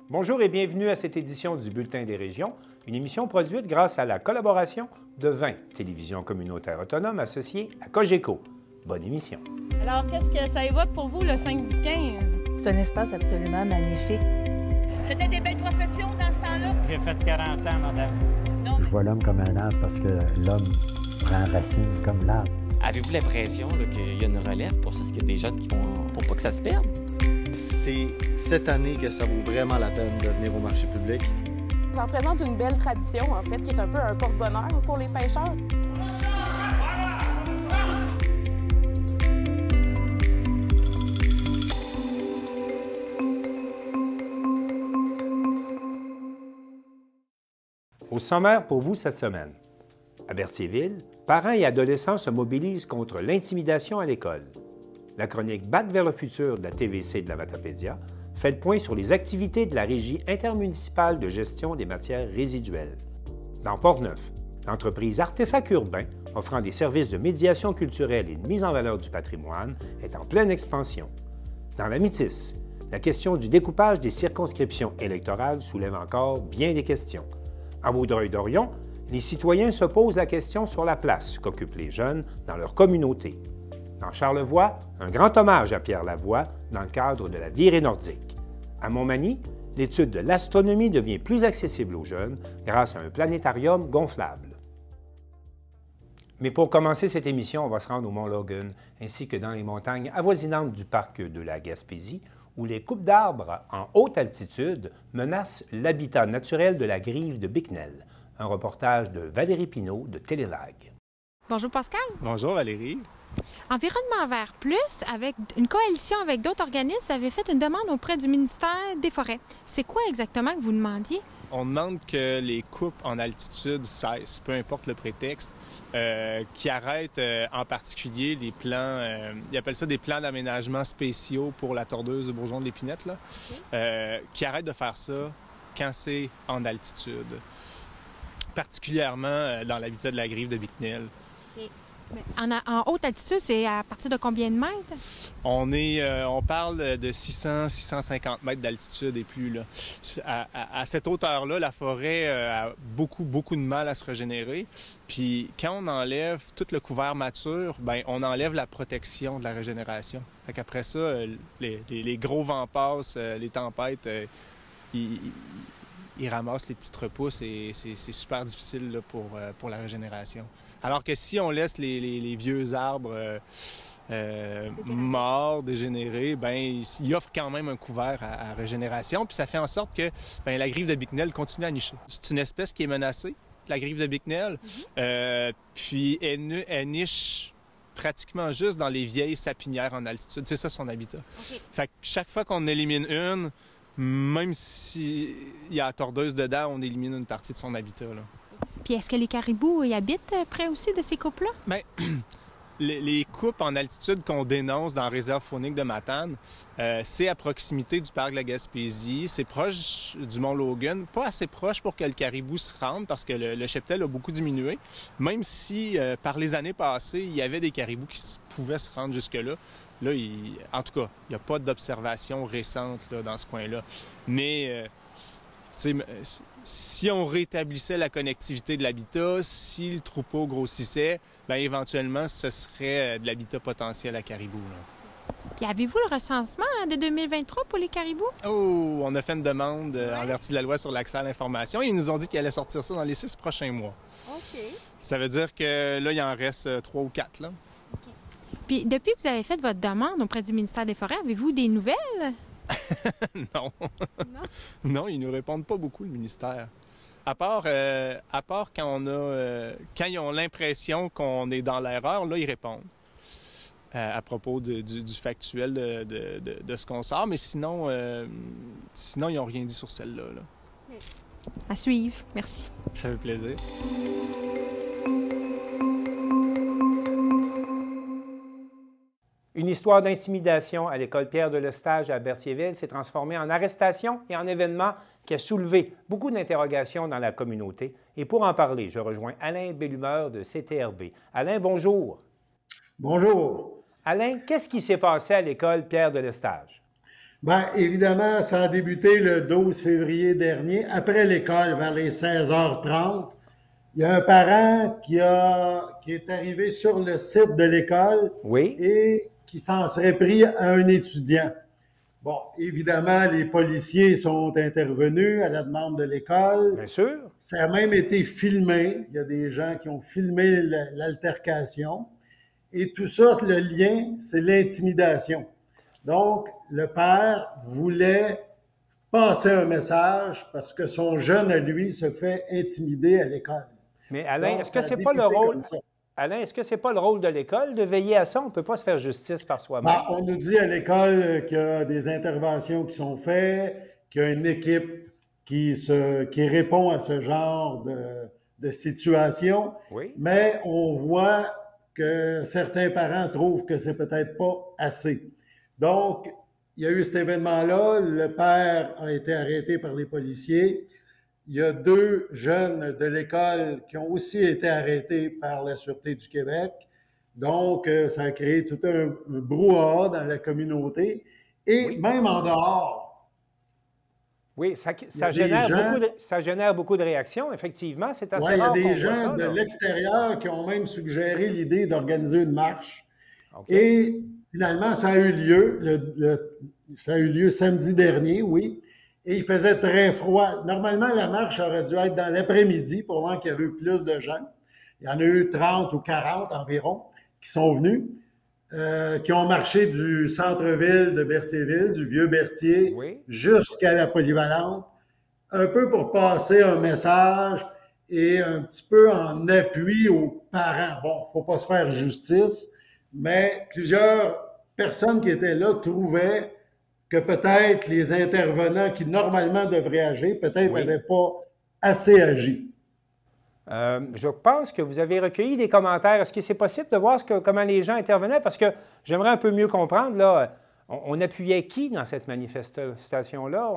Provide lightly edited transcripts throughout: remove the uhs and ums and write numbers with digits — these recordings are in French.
Bonjour et bienvenue à cette édition du Bulletin des régions, une émission produite grâce à la collaboration de 20 télévisions communautaires autonomes associées à Cogeco. Bonne émission. Alors, qu'est-ce que ça évoque pour vous, le 5-10-15? C'est un espace absolument magnifique. C'était des belles professions dans ce temps-là? J'ai fait 40 ans, madame. Non. Je vois l'homme comme un arbre parce que l'homme prend racine comme l'arbre. Avez-vous l'impression qu'il y a une relève pour ça? Est-ce qu'il y a des jeunes qui vont... pour pas que ça se perde? C'est cette année que ça vaut vraiment la peine de venir au marché public. Ça représente une belle tradition, en fait, qui est un peu un porte-bonheur pour les pêcheurs. Au sommaire pour vous cette semaine. À Berthierville, parents et adolescents se mobilisent contre l'intimidation à l'école. La chronique Batte vers le futur de la TVC de la Matapédia fait le point sur les activités de la Régie intermunicipale de gestion des matières résiduelles. Dans Port-Neuf, l'entreprise Artefacts urbains, offrant des services de médiation culturelle et de mise en valeur du patrimoine, est en pleine expansion. Dans la Métis, la question du découpage des circonscriptions électorales soulève encore bien des questions. À Vaudreuil-Dorion, les citoyens se posent la question sur la place qu'occupent les jeunes dans leur communauté. Dans Charlevoix, un grand hommage à Pierre Lavoie dans le cadre de la virée nordique. À Montmagny, l'étude de l'astronomie devient plus accessible aux jeunes grâce à un planétarium gonflable. Mais pour commencer cette émission, on va se rendre au Mont Logan, ainsi que dans les montagnes avoisinantes du parc de la Gaspésie, où les coupes d'arbres en haute altitude menacent l'habitat naturel de la grive de Bicknell. Un reportage de Valérie Pinault de Télévague. Bonjour Pascal. Bonjour Valérie. Environnement Vert Plus, avec une coalition avec d'autres organismes, vous avez fait une demande auprès du ministère des Forêts. C'est quoi exactement que vous demandiez? On demande que les coupes en altitude cessent, peu importe le prétexte, qui arrêtent en particulier les plans, ils appellent ça des plans d'aménagement spéciaux pour la tordeuse de bourgeon de l'épinette, là, qui arrêtent de faire ça quand c'est en altitude, particulièrement dans l'habitat de la grive de Bicknell. Okay. En haute altitude, c'est à partir de combien de mètres? On parle de 600-650 mètres d'altitude et plus. Là. À cette hauteur-là, la forêt a beaucoup de mal à se régénérer. Puis quand on enlève tout le couvert mature, bien, on enlève la protection de la régénération. Fait qu'après ça, les gros vents passent, les tempêtes, ils ramassent les petites repousses et c'est super difficile là, pour la régénération. Alors que si on laisse les vieux arbres morts, dégénérés, bien, ils offrent quand même un couvert à régénération. Puis ça fait en sorte que bien, la grive de Bicknell continue à nicher. C'est une espèce qui est menacée, la grive de Bicknell. Puis elle niche pratiquement juste dans les vieilles sapinières en altitude. C'est ça son habitat. Okay. Fait que chaque fois qu'on élimine une, même s'il y a la tordeuse dedans, on élimine une partie de son habitat. Là. Puis est-ce que les caribous y habitent près aussi de ces coupes-là? Bien, les coupes en altitude qu'on dénonce dans la réserve faunique de Matane, c'est à proximité du parc de la Gaspésie, c'est proche du Mont Logan, pas assez proche pour que le caribou se rende parce que le cheptel a beaucoup diminué, même si par les années passées, il y avait des caribous qui pouvaient se rendre jusque-là. Là, en tout cas, il n'y a pas d'observation récente là, dans ce coin-là. Mais, si on rétablissait la connectivité de l'habitat, si le troupeau grossissait, bien, éventuellement, ce serait de l'habitat potentiel à caribou. Là. Puis avez-vous le recensement de 2023 pour les caribous? Oh, on a fait une demande en vertu de la loi sur l'accès à l'information. Ils nous ont dit qu'ils allaient sortir ça dans les 6 prochains mois. OK. Ça veut dire que là, il en reste 3 ou 4, là. OK. Puis depuis que vous avez fait votre demande auprès du ministère des Forêts, avez-vous des nouvelles? Non. Non, ils nous répondent pas beaucoup, le ministère. À part quand quand ils ont l'impression qu'on est dans l'erreur, là, ils répondent. À propos du factuel de ce qu'on sort, mais sinon, ils n'ont rien dit sur celle-là. Là. À suivre. Merci. Ça fait plaisir. Une histoire d'intimidation à l'école Pierre de Lestage à Berthierville s'est transformée en arrestation et en événement qui a soulevé beaucoup d'interrogations dans la communauté. Et pour en parler, je rejoins Alain Bellumeur de CTRB. Alain, bonjour. Bonjour. Alain, qu'est-ce qui s'est passé à l'école Pierre de Lestage? Bien, évidemment, ça a débuté le 12 février dernier, après l'école, vers les 16h30. Il y a un parent qui est arrivé sur le site de l'école et qui s'en serait pris à un étudiant. Bon, évidemment, les policiers sont intervenus à la demande de l'école. Bien sûr. Ça a même été filmé. Il y a des gens qui ont filmé l'altercation. Et tout ça, le lien, c'est l'intimidation. Donc, le père voulait passer un message parce que son jeune, à lui, se fait intimider à l'école. Mais Alain, est-ce que c'est pas le rôle... Alain, est-ce que c'est pas le rôle de l'école de veiller à ça? On ne peut pas se faire justice par soi-même. Ben, on nous dit à l'école qu'il y a des interventions qui sont faites, qu'il y a une équipe qui répond à ce genre de situation. Oui. Mais on voit que certains parents trouvent que c'est peut-être pas assez. Donc, il y a eu cet événement-là. Le père a été arrêté par les policiers. Il y a 2 jeunes de l'école qui ont aussi été arrêtés par la Sûreté du Québec. Donc, ça a créé tout un brouhaha dans la communauté. Et même en dehors. Oui, ça génère beaucoup de réactions. Effectivement, c'est assez rare. Il y a des gens de l'extérieur qui ont même suggéré l'idée d'organiser une marche. Okay. Et finalement, ça a eu lieu. Ça a eu lieu samedi dernier, oui. Et il faisait très froid. Normalement, la marche aurait dû être dans l'après-midi pour voir qu'il y avait eu plus de gens. Il y en a eu 30 ou 40 environ qui sont venus, qui ont marché du centre-ville de Berthierville, du Vieux-Berthier, jusqu'à la polyvalente, un peu pour passer un message et un petit peu en appui aux parents. Bon, il ne faut pas se faire justice, mais plusieurs personnes qui étaient là trouvaient que peut-être les intervenants qui normalement devraient agir, peut-être n'avaient pas assez agi. Je pense que vous avez recueilli des commentaires. Est-ce que c'est possible de voir comment les gens intervenaient? Parce que j'aimerais un peu mieux comprendre. Là, on appuyait qui dans cette manifestation-là?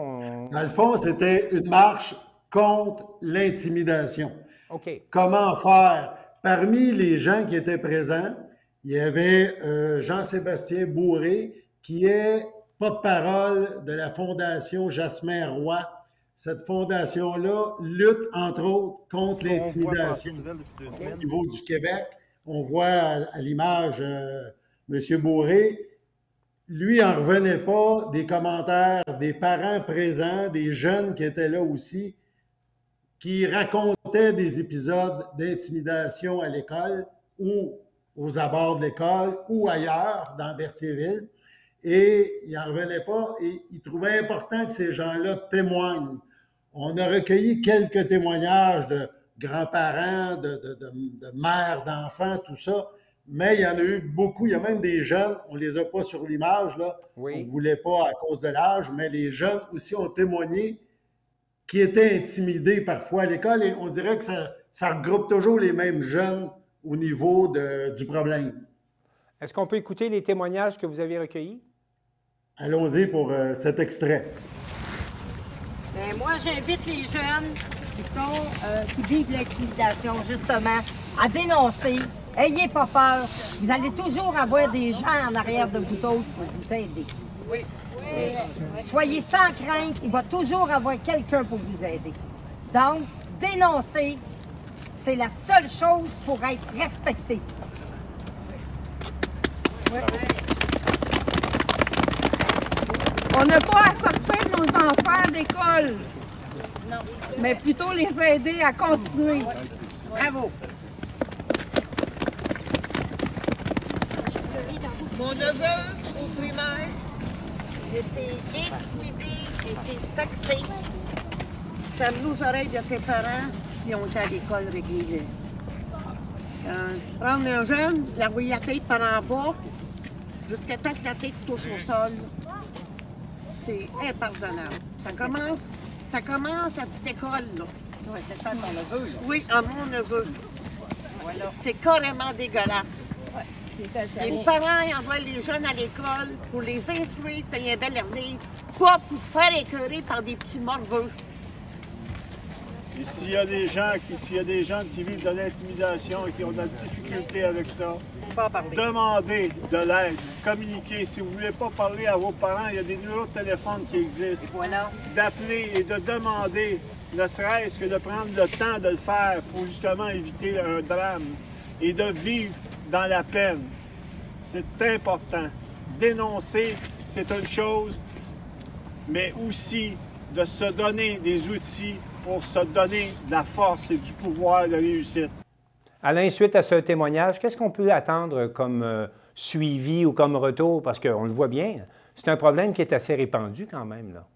Dans le fond, c'était une marche contre l'intimidation. OK. Comment faire? Parmi les gens qui étaient présents, il y avait Jean-Sébastien Bourré, qui est porte-parole de la Fondation Jasmin Roy. Cette fondation-là lutte, entre autres, contre l'intimidation au niveau du Québec. On voit à l'image M. Bourré. Lui, n'en revenait pas des commentaires des parents présents, des jeunes qui étaient là aussi, qui racontaient des épisodes d'intimidation à l'école ou aux abords de l'école ou ailleurs, dans Berthierville. Et il n'en revenait pas et il trouvait important que ces gens-là témoignent. On a recueilli quelques témoignages de grands-parents, de mères, d'enfants, tout ça, mais il y en a eu beaucoup. Il y a même des jeunes, on ne les a pas sur l'image, là, on ne voulait pas à cause de l'âge, mais les jeunes aussi ont témoigné qui étaient intimidés parfois à l'école et on dirait que ça regroupe toujours les mêmes jeunes au niveau du problème. Est-ce qu'on peut écouter les témoignages que vous avez recueillis? Allons-y pour cet extrait. Bien, moi, j'invite les jeunes qui vivent l'intimidation, justement, à dénoncer. Ayez pas peur. Vous allez toujours avoir des gens en arrière de vous autres pour vous aider. Oui. Soyez sans crainte. Il va toujours avoir quelqu'un pour vous aider. Donc, dénoncer, c'est la seule chose pour être respecté. Ouais. On n'a pas à sortir nos enfants d'école, mais plutôt les aider à continuer. Bravo. Mon neveu, au primaire, était intimidé, était taxé. Ça me aux oreilles de ses parents qui ont été à l'école régulière. Prendre un jeune, l'envoyer la tête par en bas, jusqu'à temps que la tête touche au sol, c'est impardonnable. Ça commence à petite école, là. Oui, c'est ça ton neveu, là. Oui, à mon neveu. Voilà. C'est carrément dégueulasse. Ouais. Les parents envoient les jeunes à l'école pour les instruire, payer un bel avenir, pas pour se faire écœurer par des petits morveux. Et s'il y a des gens qui vivent de l'intimidation et qui ont de la difficulté avec ça, demandez de l'aide, communiquez. Si vous ne voulez pas parler à vos parents, il y a des numéros de téléphone qui existent. Voilà. D'appeler et de demander, ne serait-ce que de prendre le temps de le faire pour justement éviter un drame et de vivre dans la peine. C'est important. Dénoncer, c'est une chose, mais aussi de se donner des outils pour se donner de la force et du pouvoir de réussite. Alain, suite à ce témoignage, qu'est-ce qu'on peut attendre comme suivi ou comme retour? Parce qu'on le voit bien, c'est un problème qui est assez répandu quand même, là.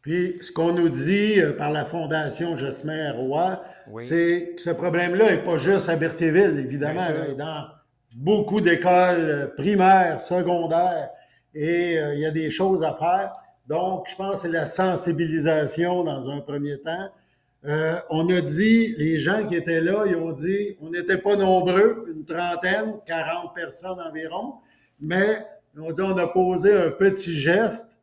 Puis, ce qu'on nous dit par la Fondation Jasmin Roy, c'est que ce problème-là n'est pas juste à Berthierville, évidemment, là, dans beaucoup d'écoles primaires, secondaires, et il y a des choses à faire. Donc, je pense que c'est la sensibilisation dans un premier temps. On a dit, les gens qui étaient là, ils ont dit, on n'était pas nombreux, une trentaine, 40 personnes environ, mais ils ont dit, on a posé un petit geste,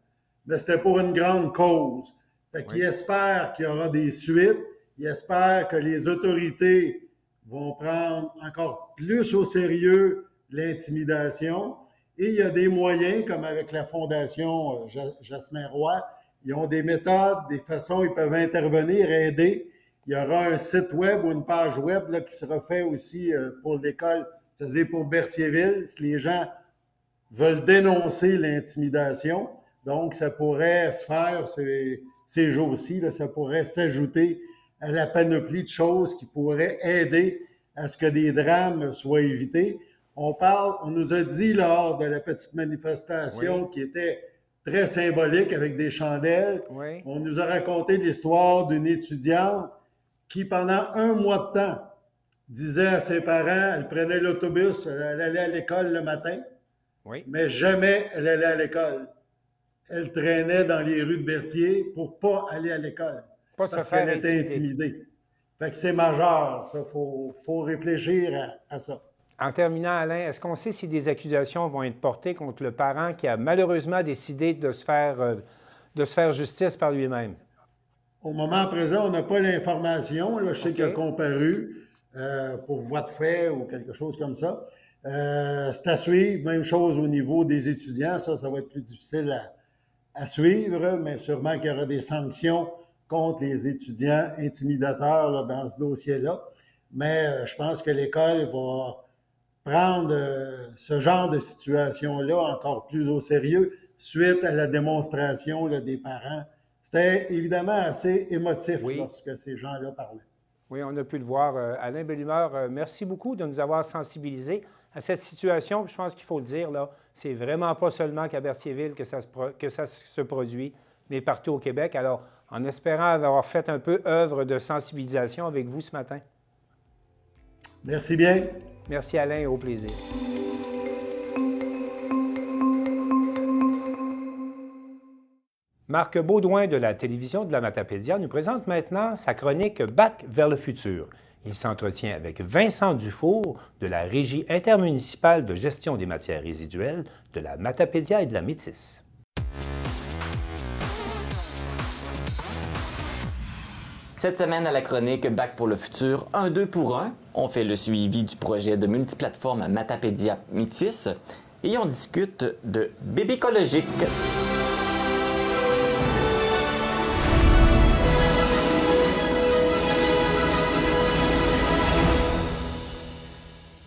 mais c'était pour une grande cause. Fait qu'ils espèrent qu'il y aura des suites, ils espèrent que les autorités vont prendre encore plus au sérieux l'intimidation. Et il y a des moyens, comme avec la Fondation Jasmin Roy, ils ont des méthodes, des façons, ils peuvent intervenir, aider. Il y aura un site web ou une page web là, qui sera fait aussi pour l'école, c'est-à-dire pour Berthierville, si les gens veulent dénoncer l'intimidation. Donc, ça pourrait se faire ces jours-ci, là, ça pourrait s'ajouter à la panoplie de choses qui pourraient aider à ce que des drames soient évités. On nous a dit lors de la petite manifestation qui était très symbolique avec des chandelles, on nous a raconté l'histoire d'une étudiante qui, pendant un mois de temps, disait à ses parents, elle prenait l'autobus, elle allait à l'école le matin, mais jamais elle allait à l'école. Elle traînait dans les rues de Berthier pour ne pas aller à l'école, parce qu'elle était intimidée. Fait que c'est majeur, ça. Faut réfléchir à ça. En terminant, Alain, est-ce qu'on sait si des accusations vont être portées contre le parent qui a malheureusement décidé de se faire justice par lui-même? Au moment présent, on n'a pas l'information. Je sais qu'il a comparu pour voie de fait ou quelque chose comme ça. C'est à suivre. Même chose au niveau des étudiants. Ça va être plus difficile à suivre, mais sûrement qu'il y aura des sanctions contre les étudiants intimidateurs là, dans ce dossier-là. Mais je pense que l'école va prendre ce genre de situation-là encore plus au sérieux suite à la démonstration là, des parents. C'était évidemment assez émotif lorsque ces gens-là parlaient. Oui, on a pu le voir. Alain Bellumeur, merci beaucoup de nous avoir sensibilisés à cette situation. Je pense qu'il faut le dire, là, c'est vraiment pas seulement qu'à Berthierville que ça se produit, mais partout au Québec. Alors, en espérant avoir fait un peu œuvre de sensibilisation avec vous ce matin. Merci bien. Merci Alain et au plaisir. Marc Baudouin de la télévision de la Matapédia nous présente maintenant sa chronique « Bac vers le futur ». Il s'entretient avec Vincent Dufour de la Régie intermunicipale de gestion des matières résiduelles de la Matapédia et de la Métis. Cette semaine, à la chronique Bac pour le futur, un 2 pour 1, on fait le suivi du projet de multiplateforme Matapédia Métis et on discute de bébé écologique.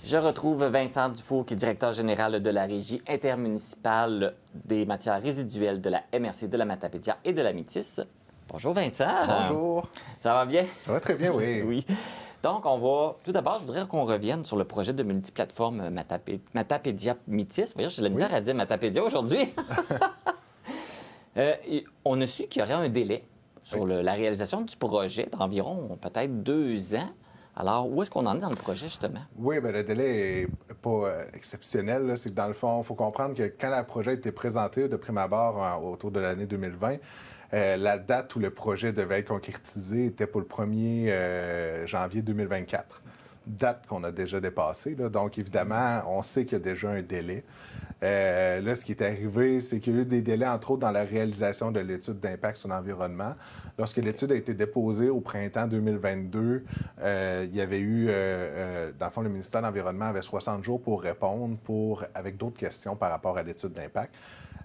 Je retrouve Vincent Dufour, qui est directeur général de la Régie intermunicipale des matières résiduelles de la MRC de la Matapédia et de la Métis. Bonjour Vincent. Bonjour. Ça va bien? Ça va très bien, oui. Oui. Donc, tout d'abord, je voudrais qu'on revienne sur le projet de multiplateforme Matapédia Métis. Voyons, j'ai de la misère à dire Matapédia aujourd'hui. On a su qu'il y aurait un délai sur la réalisation du projet d'environ peut-être 2 ans. Alors, où est-ce qu'on en est dans le projet, justement? Oui, bien, le délai n'est pas exceptionnel. C'est que, dans le fond, il faut comprendre que quand le projet a été présenté de prime abord autour de l'année 2020, la date où le projet devait être concrétisé était pour le 1er janvier 2024. Date qu'on a déjà dépassée. Là. Donc, évidemment, on sait qu'il y a déjà un délai. Là, ce qui est arrivé, c'est qu'il y a eu des délais, entre autres, dans la réalisation de l'étude d'impact sur l'environnement. Lorsque l'étude a été déposée au printemps 2022, il y avait eu, dans le fond, le ministère de l'Environnement avait 60 jours pour répondre avec d'autres questions par rapport à l'étude d'impact.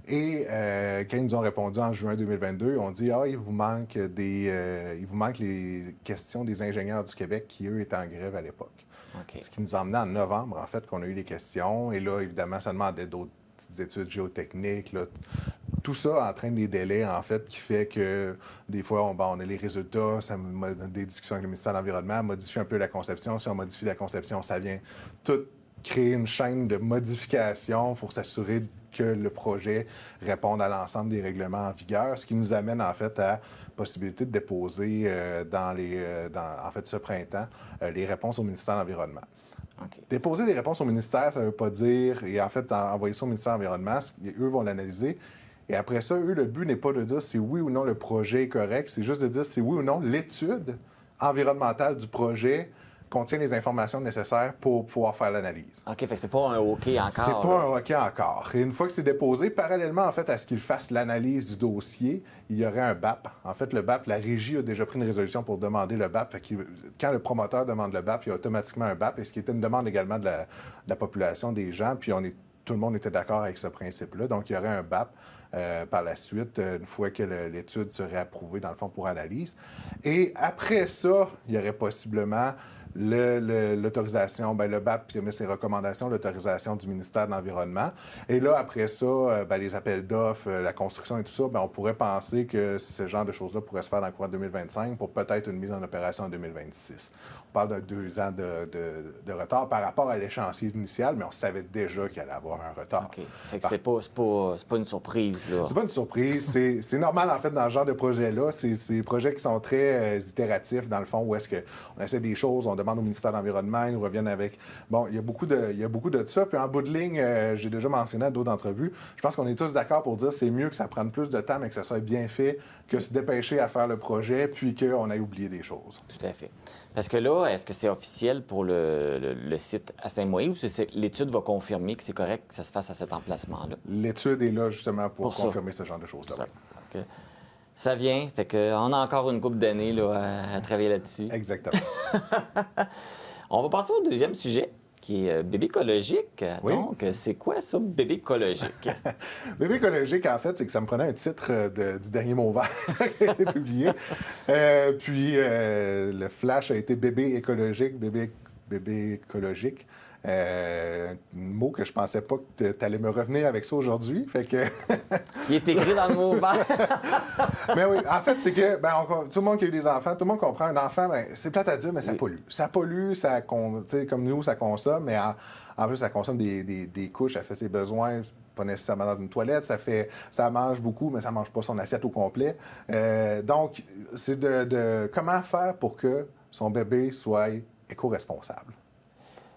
Et quand ils nous ont répondu en juin 2022, on dit « Ah, il vous manque les questions des ingénieurs du Québec qui, eux, étaient en grève à l'époque. » Ce qui nous a emmené en novembre, en fait, qu'on a eu les questions. Et là, évidemment, ça demandait d'autres petites études géotechniques. Là. Tout ça entraîne des délais, en fait, qui fait que des fois, on a les résultats, des discussions avec le ministère de l'Environnement, modifie un peu la conception. Si on modifie la conception, ça vient tout créer une chaîne de modifications pour s'assurer que le projet réponde à l'ensemble des règlements en vigueur, ce qui nous amène en fait à la possibilité de déposer en fait ce printemps les réponses au ministère de l'Environnement. Okay. Déposer les réponses au ministère, ça ne veut pas dire, et en fait envoyer ça au ministère de l'Environnement, eux vont l'analyser, et après ça, eux, le but n'est pas de dire si oui ou non le projet est correct, c'est juste de dire si oui ou non l'étude environnementale du projet contient les informations nécessaires pour pouvoir faire l'analyse. OK, fait que c'est pas un OK encore. C'est pas un OK encore. Et une fois que c'est déposé, parallèlement, en fait, à ce qu'ils fassent l'analyse du dossier, il y aurait un BAP. En fait, le BAP, la régie a déjà pris une résolution pour demander le BAP. Quand le promoteur demande le BAP, il y a automatiquement un BAP, et ce qui était une demande également de la population des gens, puis tout le monde était d'accord avec ce principe-là. Donc, il y aurait un BAP par la suite, une fois que l'étude serait approuvée, dans le fond, pour analyse. Et après ça, il y aurait possiblement l'autorisation, le BAP qui émet ses recommandations, l'autorisation du ministère de l'Environnement. Et là, après ça, les appels d'offres, la construction et tout ça, on pourrait penser que ce genre de choses-là pourrait se faire dans le courant de 2025 pour peut-être une mise en opération en 2026. On parle de 2 ans de retard par rapport à l'échéancier initial, mais on savait déjà qu'il allait avoir un retard. OK. Fait que c'est pas une surprise, là. C'est pas une surprise. C'est normal, en fait, dans ce genre de projet-là. C'est des projets qui sont très itératifs, dans le fond, où est-ce qu'on essaie des choses, on demande au ministère de l'Environnement, ils nous reviennent avec... Bon, il y a beaucoup de ça. Puis en bout de ligne, j'ai déjà mentionné à d'autres entrevues, je pense qu'on est tous d'accord pour dire que c'est mieux que ça prenne plus de temps, mais que ça soit bien fait, que se dépêcher à faire le projet, puis qu'on ait oublié des choses. Tout à fait. Parce que là, est-ce que c'est officiel pour le site à Saint-Moïse ou l'étude va confirmer que c'est correct que ça se fasse à cet emplacement-là? L'étude est là justement pour confirmer ce genre de choses-là. Ça vient, fait qu'on a encore une couple d'années à travailler là-dessus. Exactement. On va passer au deuxième sujet, qui est bébé écologique. Oui. Donc, c'est quoi ça, bébé écologique? Bébé écologique, en fait, c'est que ça me prenait un titre du dernier mot vert qui a été publié. Puis, le flash a été bébé écologique, bébé écologique. Un mot que je pensais pas que tu allais me revenir avec ça aujourd'hui. Fait que... Il est écrit dans le mot vert. Mais oui, en fait, c'est que tout le monde qui a eu des enfants, tout le monde comprend. Un enfant, c'est plate à dire, mais ça pollue. Ça pollue, comme nous, ça consomme, mais en plus, ça consomme des couches, ça fait ses besoins. Pas nécessairement dans une toilette, ça mange beaucoup, mais ça mange pas son assiette au complet. Donc, c'est de comment faire pour que son bébé soit éco-responsable.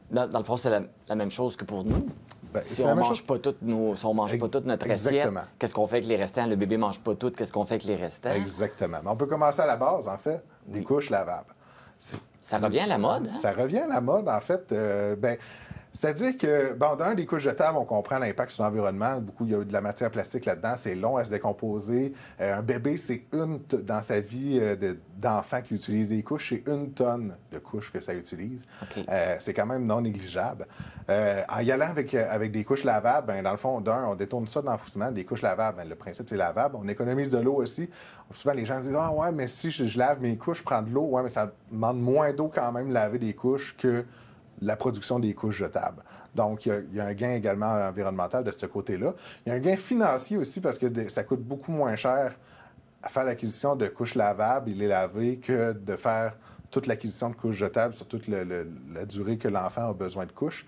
Dans le fond, c'est la même chose que pour nous. Si on ne mange pas toute notre assiette, qu'est-ce qu'on fait avec les restants? Le bébé ne mange pas tout, qu'est-ce qu'on fait avec les restants? Exactement. Mais on peut commencer à la base, en fait, des couches lavables. Ça revient à la mode, hein? Ça revient à la mode, en fait. C'est-à-dire que, d'un, des couches jetables, on comprend l'impact sur l'environnement. Il y a de la matière plastique là-dedans. C'est long à se décomposer. Un bébé, c'est dans sa vie d'enfant qui utilise des couches, c'est 1 tonne de couches que ça utilise. Okay. C'est quand même non négligeable. En y allant avec des couches lavables, dans le fond, on détourne ça de l'enfouissement. Des couches lavables, le principe, c'est lavable. On économise de l'eau aussi. Souvent, les gens disent « Ah ouais, mais si je lave mes couches, je prends de l'eau. Ouais, mais ça demande moins d'eau quand même laver des couches que la production des couches jetables. » Donc, il y a un gain également environnemental de ce côté-là. Il y a un gain financier aussi parce que ça coûte beaucoup moins cher à faire l'acquisition de couches lavables et les laver que de faire toute l'acquisition de couches jetables sur toute la durée que l'enfant a besoin de couches.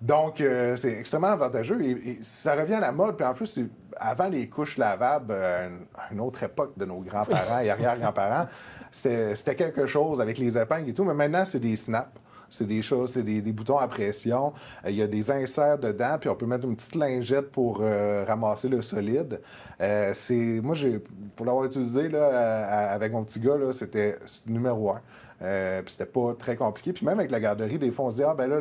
Donc, c'est extrêmement avantageux et ça revient à la mode. Puis en plus, avant les couches lavables, à une autre époque de nos grands-parents et arrière-grands-parents, c'était quelque chose avec les épingles et tout, mais maintenant, c'est des snaps. c'est des choses, c'est des boutons à pression. Il y a des inserts dedans, puis on peut mettre une petite lingette pour ramasser le solide. Moi, pour l'avoir utilisé là, avec mon petit gars, là, c'était numéro 1. Puis c'était pas très compliqué. Puis même avec la garderie, des fois, on se dit, ah ben là,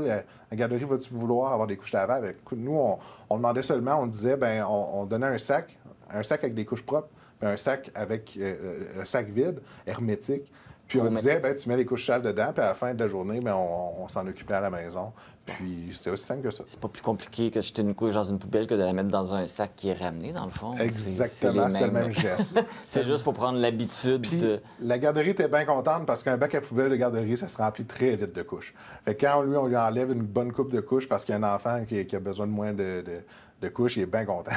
la garderie va-tu vouloir avoir des couches lavables? Écoute, nous, on demandait seulement, on disait, ben on donnait un sac avec des couches propres, puis un sac avec un sac vide, hermétique. Puis on disait, ben, tu mets les couches sales dedans, puis à la fin de la journée, ben, on s'en occupait à la maison. Puis c'était aussi simple que ça. C'est pas plus compliqué que de jeter une couche dans une poubelle que de la mettre dans un sac qui est ramené, dans le fond. Exactement, c'était le même geste. C'est juste qu'il faut prendre l'habitude de... La garderie était bien contente parce qu'un bac à poubelle de garderie, ça se remplit très vite de couches. Fait que quand on lui enlève une bonne coupe de couches parce qu'il y a un enfant qui a besoin de moins de couches, il est bien content.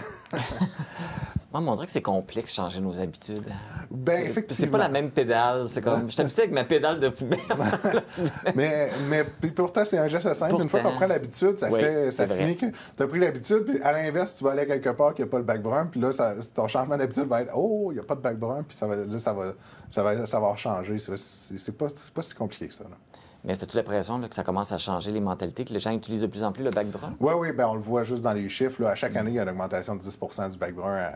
Moi, on dirait que c'est complexe de changer nos habitudes. Ben, effectivement. C'est pas la même pédale. C'est comme, je suis habitué avec ma pédale de poubelle. mais pourtant, c'est un geste simple. Une fois qu'on prend l'habitude, ça finit que tu as pris l'habitude. Puis à l'inverse, tu vas aller quelque part qui n'a pas le bac brun. Puis là, ton changement d'habitude va être « Oh, il n'y a pas de bac brun. » Puis ça va changer. C'est pas si compliqué que ça. Là. Mais as-tu l'impression que ça commence à changer les mentalités, que les gens utilisent de plus en plus le bac brun? Oui, ben on le voit juste dans les chiffres. Là. À chaque année, il y a une augmentation de 10 du bac brun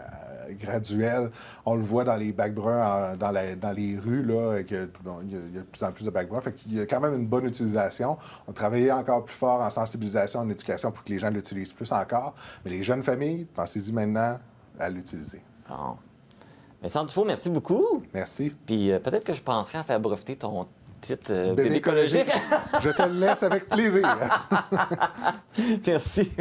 graduelle. On le voit dans les bacs bruns, dans les rues, là, il y a de plus en plus de bacs bruns. Fait qu'il y a quand même une bonne utilisation. On travaillait encore plus fort en sensibilisation, en éducation pour que les gens l'utilisent plus encore. Mais les jeunes familles, pensez-y maintenant à l'utiliser. Bon. Mais Sandra Dufault, merci beaucoup. Merci. Puis peut-être que je penserais à faire breveter ton titre bébé écologique. Je te le laisse avec plaisir. Merci.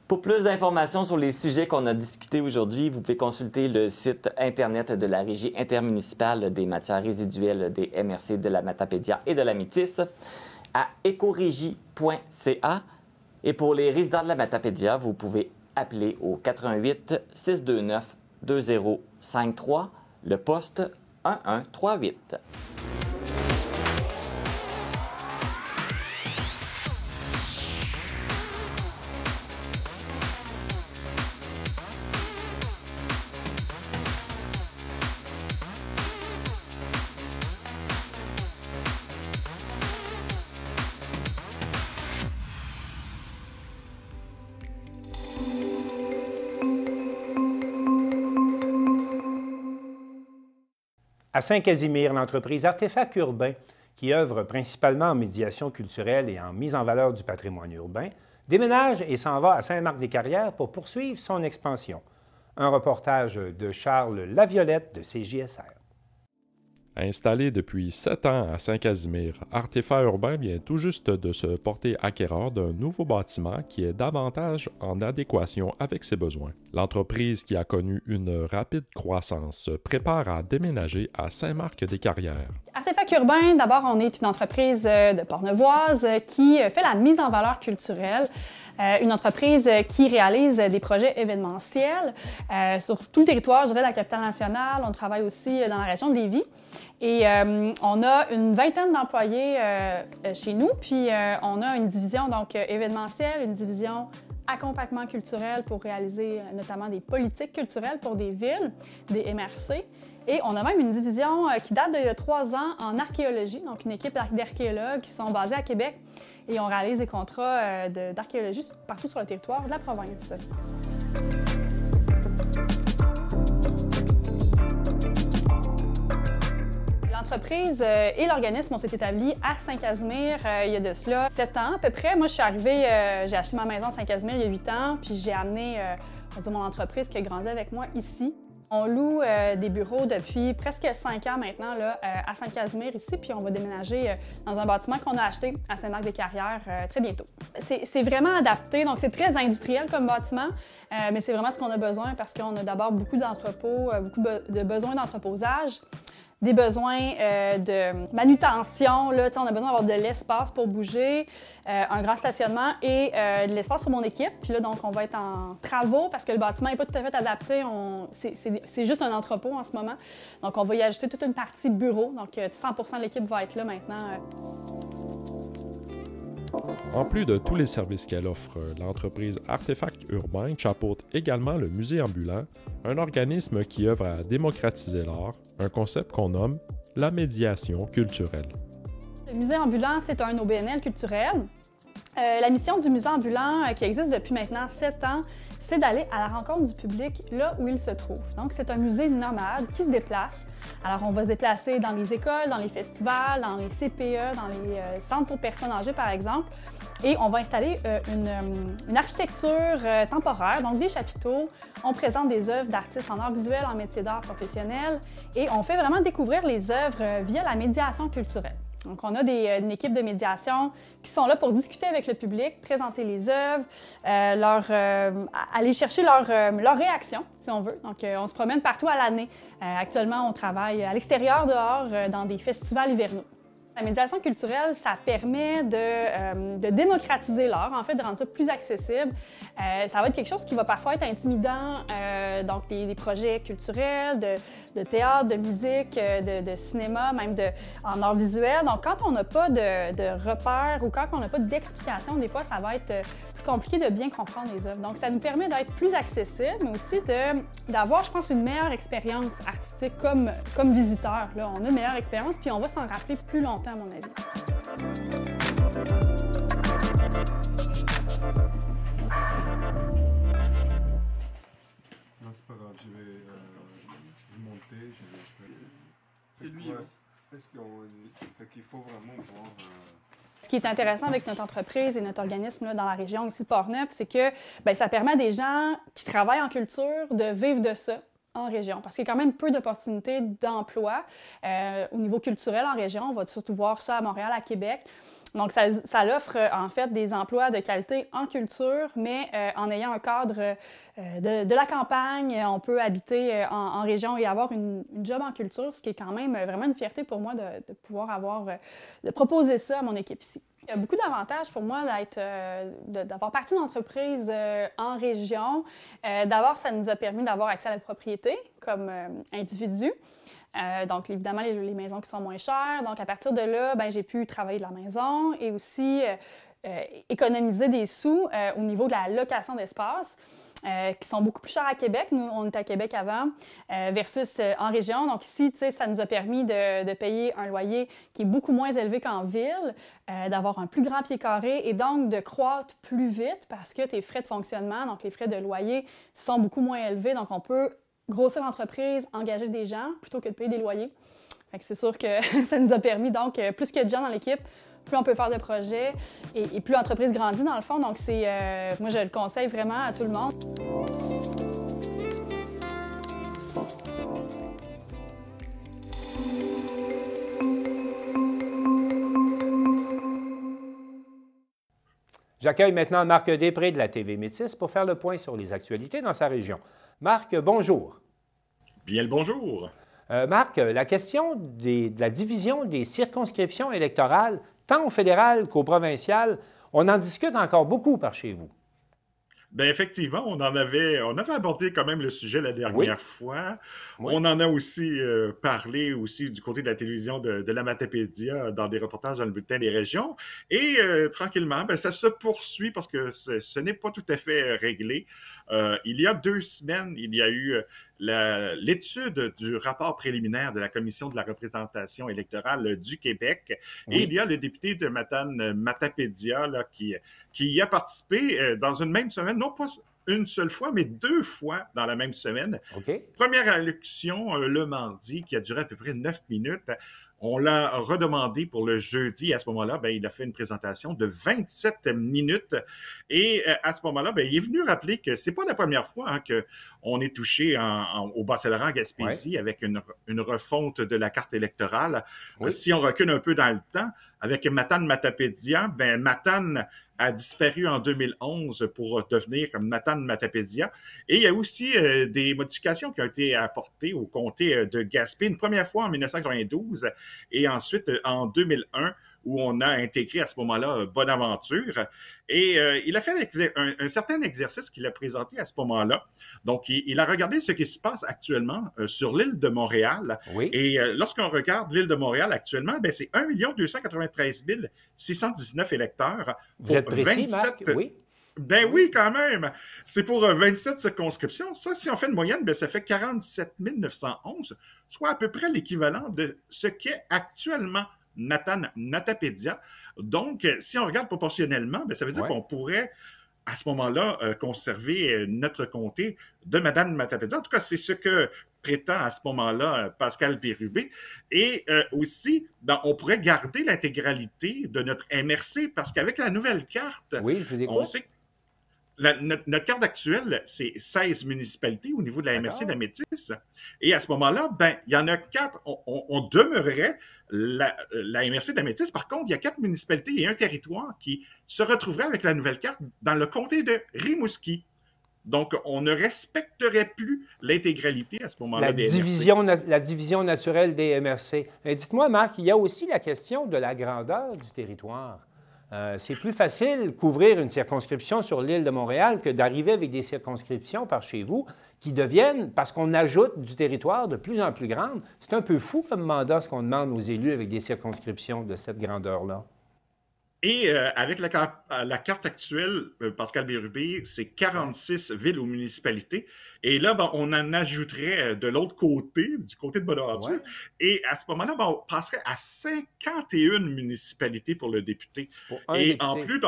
Pour plus d'informations sur les sujets qu'on a discutés aujourd'hui, vous pouvez consulter le site Internet de la Régie intermunicipale des matières résiduelles des MRC de la Matapédia et de la Métis à écorégie.ca. Et pour les résidents de la Matapédia, vous pouvez appeler au 88 629 2053, le poste 1138. À Saint-Casimir, l'entreprise Artefact Urbain, qui œuvre principalement en médiation culturelle et en mise en valeur du patrimoine urbain, déménage et s'en va à Saint-Marc-des-Carrières pour poursuivre son expansion. Un reportage de Charles Laviolette de CJSR. Installé depuis 7 ans à Saint-Casimir, Artefact Urbain vient tout juste de se porter acquéreur d'un nouveau bâtiment qui est davantage en adéquation avec ses besoins. L'entreprise, qui a connu une rapide croissance, se prépare à déménager à Saint-Marc-des-Carrières. Artefact Urbain, d'abord, on est une entreprise de Portnevoise qui fait la mise en valeur culturelle. Une entreprise qui réalise des projets événementiels sur tout le territoire, je dirais, de la capitale nationale. On travaille aussi dans la région de Lévis. Et on a une vingtaine d'employés chez nous, puis on a une division donc événementielle, une division accompagnement culturel pour réaliser notamment des politiques culturelles pour des villes, des MRC. Et on a même une division qui date de 3 ans en archéologie, donc une équipe d'archéologues qui sont basés à Québec et on réalise des contrats d'archéologie partout sur le territoire de la province. L'entreprise et l'organisme, on s'est établis à Saint-Casimir il y a de cela 7 ans à peu près. Moi, je suis arrivée, j'ai acheté ma maison à Saint-Casimir il y a 8 ans, puis j'ai amené mon entreprise qui a grandi avec moi ici. On loue des bureaux depuis presque 5 ans maintenant là, à Saint-Casimir ici, puis on va déménager dans un bâtiment qu'on a acheté à Saint-Marc-des-Carrières très bientôt. C'est vraiment adapté, donc c'est très industriel comme bâtiment, mais c'est vraiment ce qu'on a besoin parce qu'on a d'abord beaucoup d'entrepôts, beaucoup de besoins d'entreposage, des besoins de manutention. Là, on a besoin d'avoir de l'espace pour bouger, un grand stationnement et de l'espace pour mon équipe. Puis là, donc, on va être en travaux parce que le bâtiment n'est pas tout à fait adapté. C'est juste un entrepôt en ce moment. Donc, on va y ajouter toute une partie bureau. Donc, 100% de l'équipe va être là maintenant. En plus de tous les services qu'elle offre, l'entreprise Artefact Urbain chapeaute également le musée ambulant, un organisme qui œuvre à démocratiser l'art, un concept qu'on nomme la médiation culturelle. Le musée ambulant, c'est un OBNL culturel. La mission du musée ambulant, qui existe depuis maintenant 7 ans, c'est d'aller à la rencontre du public là où il se trouve. Donc, c'est un musée nomade qui se déplace. Alors, on va se déplacer dans les écoles, dans les festivals, dans les CPE, dans les centres pour personnes âgées, par exemple. Et on va installer une architecture temporaire, donc des chapiteaux. On présente des œuvres d'artistes en art visuel, en métier d'art professionnel. Et on fait vraiment découvrir les œuvres via la médiation culturelle. Donc, on a une équipe de médiation qui sont là pour discuter avec le public, présenter les œuvres, aller chercher leur réaction, si on veut. Donc, on se promène partout à l'année. Actuellement, on travaille à l'extérieur, dehors, dans des festivals hivernaux. La médiation culturelle, ça permet de démocratiser l'art, en fait, de rendre ça plus accessible. Ça va être quelque chose qui va parfois être intimidant, donc des projets culturels, de théâtre, de musique, de cinéma, même en art visuel. Donc, quand on n'a pas de repères ou quand on n'a pas d'explication, des fois, ça va être plus compliqué de bien comprendre les œuvres. Donc, ça nous permet d'être plus accessible, mais aussi d'avoir, je pense, une meilleure expérience artistique comme visiteur. Là, on a une meilleure expérience, puis on va s'en rappeler plus longtemps, à mon avis. Non, c'est pas grave, je vais monter, je vais... Est-ce qu'il faut vraiment voir... Ce qui est intéressant avec notre entreprise et notre organisme là, dans la région ici de Portneuf, c'est que ça permet à des gens qui travaillent en culture de vivre de ça en région, parce qu'il y a quand même peu d'opportunités d'emploi au niveau culturel en région. On va surtout voir ça à Montréal, à Québec. Donc, ça offre en fait des emplois de qualité en culture, mais en ayant un cadre de la campagne. On peut habiter en région et avoir une job en culture, ce qui est quand même vraiment une fierté pour moi de pouvoir de proposer ça à mon équipe ici. Il y a beaucoup d'avantages pour moi d'avoir parti d'une entreprise en région. D'abord, ça nous a permis d'avoir accès à la propriété comme individu. Donc, évidemment, les maisons qui sont moins chères. Donc, à partir de là, j'ai pu travailler de la maison et aussi économiser des sous au niveau de la location d'espace. Qui sont beaucoup plus chers à Québec. Nous, on était à Québec avant, versus en région. Donc ici, ça nous a permis de payer un loyer qui est beaucoup moins élevé qu'en ville, d'avoir un plus grand pied carré et donc de croître plus vite parce que tes frais de fonctionnement, donc les frais de loyer, sont beaucoup moins élevés. Donc on peut grossir l'entreprise, engager des gens plutôt que de payer des loyers. Fait que c'est sûr que ça nous a permis, donc, plus qu'il y a de gens dans l'équipe, plus on peut faire de projets et plus l'entreprise grandit dans le fond. Donc, moi, je le conseille vraiment à tout le monde. J'accueille maintenant Marc Després de la TV Métis pour faire le point sur les actualités dans sa région. Marc, bonjour. Bien le bonjour. Marc, la question de la division des circonscriptions électorales, tant au fédéral qu'au provincial, on en discute encore beaucoup par chez vous. Bien, effectivement, on avait abordé quand même le sujet la dernière fois. Oui. On en a aussi parlé aussi du côté de la télévision de la Matapédia dans des reportages dans le bulletin des régions. Et tranquillement, ça se poursuit parce que ce n'est pas tout à fait réglé. Il y a 2 semaines, il y a eu l'étude du rapport préliminaire de la Commission de la représentation électorale du Québec. Oui. Et il y a le député de Matapédia qui y a participé dans une même semaine, non pas une seule fois, mais 2 fois dans la même semaine. Okay. Première allocution le mardi qui a duré à peu près 9 minutes. On l'a redemandé pour le jeudi. À ce moment-là, il a fait une présentation de 27 minutes. Et à ce moment-là, il est venu rappeler que c'est pas la première fois qu'on est touché au Bas-Saint-Laurent-Gaspésie avec une refonte de la carte électorale. Oui. Si on recule un peu dans le temps, avec Matane-Matapédia, Matane a disparu en 2011 pour devenir comme Matane-Matapédia. Et il y a aussi des modifications qui ont été apportées au comté de Gaspé, une première fois en 1992 et ensuite en 2001, où on a intégré à ce moment-là Bonaventure. Et il a fait un certain exercice qu'il a présenté à ce moment-là. Donc, il a regardé ce qui se passe actuellement sur l'île de Montréal. Oui. Et lorsqu'on regarde l'île de Montréal actuellement, c'est 1 293 619 électeurs. Vous êtes précis, 27... Marc? Oui. Oui, quand même. C'est pour 27 circonscriptions. Ça, si on fait une moyenne, ça fait 47 911, soit à peu près l'équivalent de ce qu'est actuellement Matane-Matapédia. Donc, si on regarde proportionnellement, bien, ça veut dire qu'on pourrait, à ce moment-là, conserver notre comté de Matane-Matapédia. En tout cas, c'est ce que prétend à ce moment-là Pascal Bérubé. Et aussi, on pourrait garder l'intégralité de notre MRC parce qu'avec la nouvelle carte, on sait que notre carte actuelle, c'est 16 municipalités au niveau de la MRC de la Métis. Et à ce moment-là, ben, il y en a 4. On demeurerait la MRC de la Métis. Par contre, il y a 4 municipalités et un territoire qui se retrouveraient avec la nouvelle carte dans le comté de Rimouski. Donc, on ne respecterait plus l'intégralité à ce moment-là des MRC. La division naturelle des MRC. Dites-moi, Marc, il y a aussi la question de la grandeur du territoire. C'est plus facile couvrir une circonscription sur l'île de Montréal que d'arriver avec des circonscriptions par chez vous qui deviennent, parce qu'on ajoute du territoire de plus en plus grande. C'est un peu fou comme mandat ce qu'on demande aux élus avec des circonscriptions de cette grandeur-là. Et avec la carte actuelle, Pascal Bérubé, c'est 46 villes ou municipalités. Et là, ben, on en ajouterait de l'autre côté, du côté de Bonaventure. Ouais. Et à ce moment-là, ben, on passerait à 51 municipalités pour le député. Et en plus,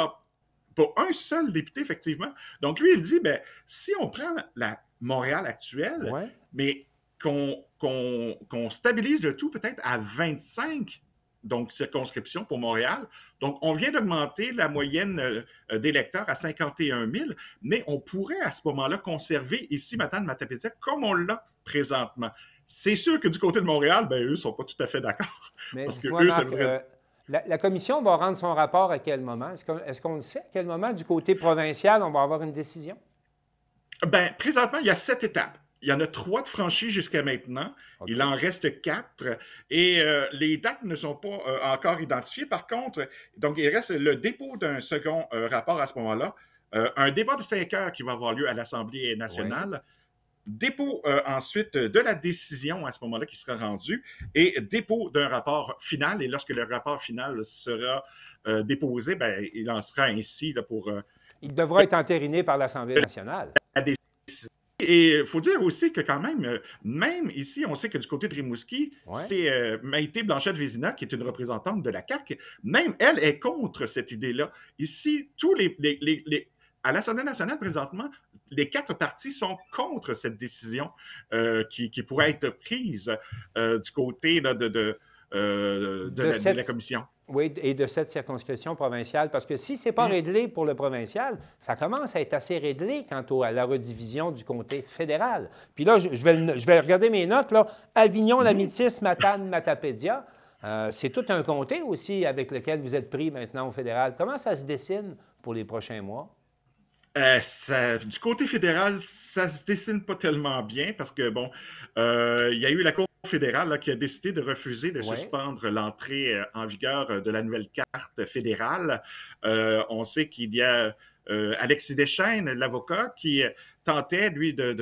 pour un seul député, effectivement. Donc, lui, il dit, ben, si on prend la Montréal actuelle, mais qu'on stabilise le tout peut-être à 25 donc circonscriptions pour Montréal. Donc, on vient d'augmenter la moyenne d'électeurs à 51 000, mais on pourrait à ce moment-là conserver ici Matane-Matapédia comme on l'a présentement. C'est sûr que du côté de Montréal, ben, eux ne sont pas tout à fait d'accord. Parce que eux, ça devrait... La commission va rendre son rapport à quel moment? Est-ce qu'on le sait à quel moment, du côté provincial, on va avoir une décision? Bien, présentement, il y a 7 étapes. Il y en a 3 de franchis jusqu'à maintenant. Okay. Il en reste 4. Et les dates ne sont pas encore identifiées. Par contre, donc il reste le dépôt d'un second rapport à ce moment-là. Un débat de 5 heures qui va avoir lieu à l'Assemblée nationale. Dépôt ensuite de la décision à ce moment-là qui sera rendue. Et dépôt d'un rapport final. Et lorsque le rapport final sera déposé, bien, il en sera ainsi là, pour... il devra être entériné par l'Assemblée nationale. Et il faut dire aussi que quand même ici, on sait que du côté de Rimouski, c'est Maïté Blanchette-Vézina, qui est une représentante de la CAQ, même elle est contre cette idée-là. Ici, à l'Assemblée nationale, présentement, les 4 partis sont contre cette décision qui pourrait être prise du côté là, de la commission. Oui, et de cette circonscription provinciale, parce que si ce n'est pas réglé pour le provincial, ça commence à être assez réglé quant à la redivision du comté fédéral. Puis là, je vais regarder mes notes, là. Avignon, la Métis, Matane, Matapédia, c'est tout un comté aussi avec lequel vous êtes pris maintenant au fédéral. Comment ça se dessine pour les prochains mois? Du côté fédéral, ça se dessine pas tellement bien parce que, bon, il y a eu la Cour fédérale là, qui a décidé de refuser de suspendre l'entrée en vigueur de la nouvelle carte fédérale. On sait qu'il y a Alexis Deschênes, l'avocat, qui tentait, lui, de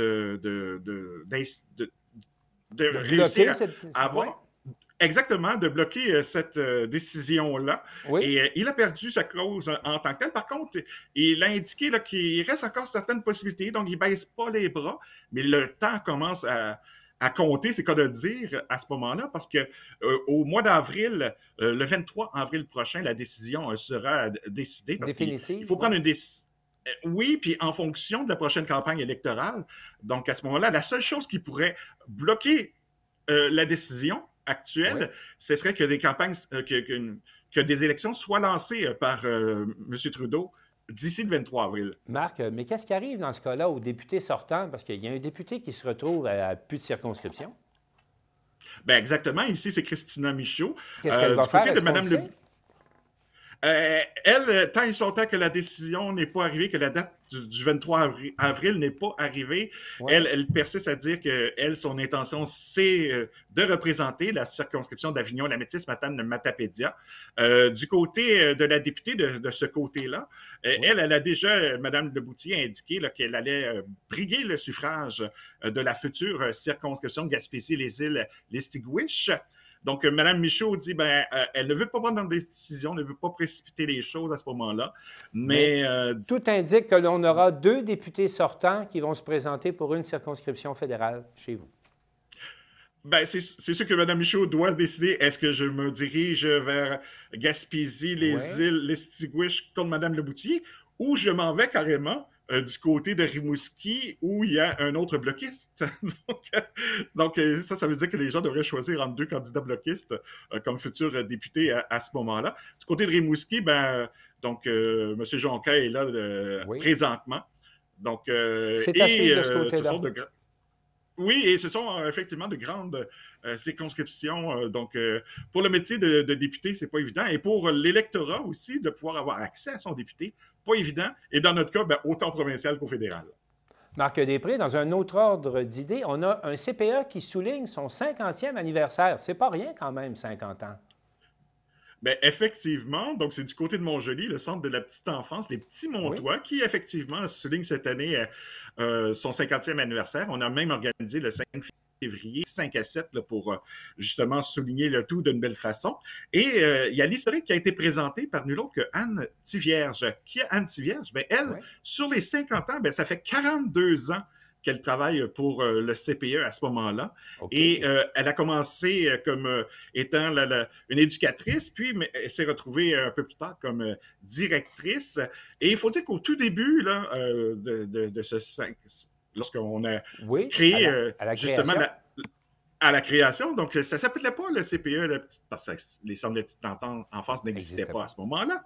réussir à avoir... Exactement, de bloquer cette décision-là. Et il a perdu sa cause en tant que telle. Par contre, il a indiqué là, qu'il reste encore certaines possibilités, donc il ne baisse pas les bras, mais le temps commence à compter, c'est quoi de dire à ce moment-là, parce que au mois d'avril, le 23 avril prochain, la décision sera décidée. Définitive. Il faut prendre une décision. Oui, puis en fonction de la prochaine campagne électorale. Donc, à ce moment-là, la seule chose qui pourrait bloquer la décision actuelle, ce serait que des campagnes, que des élections soient lancées par M. Trudeau d'ici le 23 avril. Marc, mais qu'est-ce qui arrive dans ce cas-là aux députés sortants? Parce qu'il y a un député qui se retrouve à plus de circonscription. Bien, exactement. Ici, c'est Christina Michaud. Qu'est-ce qu'elle va faire? De Mme elle, tant et son temps que la décision n'est pas arrivée, que la date du 23 avril n'est pas arrivée, elle persiste à dire que elle, son intention, c'est de représenter la circonscription d'Avignon, la Métis, Matane, Matapédia. Du côté de la députée de ce côté-là, elle a déjà, Mme Leboutier, indiqué qu'elle allait briguer le suffrage de la future circonscription Gaspésie-les-Îles, Lestigouish. Donc, Mme Michaud dit, elle ne veut pas prendre une décision, ne veut pas précipiter les choses à ce moment-là. Mais tout indique que l'on aura 2 députés sortants qui vont se présenter pour une circonscription fédérale chez vous. Ben, c'est sûr que Mme Michaud doit décider, est-ce que je me dirige vers Gaspésie, les îles, les Stigouiches contre Mme Leboutillier, ou je m'en vais carrément du côté de Rimouski où il y a un autre bloquiste. donc, ça veut dire que les gens devraient choisir entre deux candidats bloquistes comme futurs députés à ce moment-là. Du côté de Rimouski, M. Jonca est là présentement. Donc, c'est à suivre de ce côté-là. Oui, et ce sont effectivement de grandes circonscriptions. Donc, pour le métier de député, c'est pas évident. Et pour l'électorat aussi, de pouvoir avoir accès à son député, pas évident. Et dans notre cas, autant provincial qu'au fédéral. Marc Després, dans un autre ordre d'idées, on a un CPE qui souligne son 50e anniversaire. C'est pas rien quand même, 50 ans. Bien, effectivement, donc c'est du côté de Montjoly, le centre de la petite enfance, les petits Montois, qui effectivement souligne cette année son 50e anniversaire. On a même organisé le 5 février, 5 à 7, là, pour justement souligner le tout d'une belle façon. Et il y a l'historique qui a été présenté par nul autre que Anne Thivierge. Qui est Anne Thivierge? Bien, elle, sur les 50 ans, ça fait 42 ans qu'elle travaille pour le CPE à ce moment-là. Et elle a commencé comme étant une éducatrice, puis elle s'est retrouvée un peu plus tard comme directrice. Et il faut dire qu'au tout début là, de ce lorsqu'on a créé justement à la création, donc ça ne s'appelait pas le CPE, parce que les centres de petite enfance n'existaient pas à ce moment-là.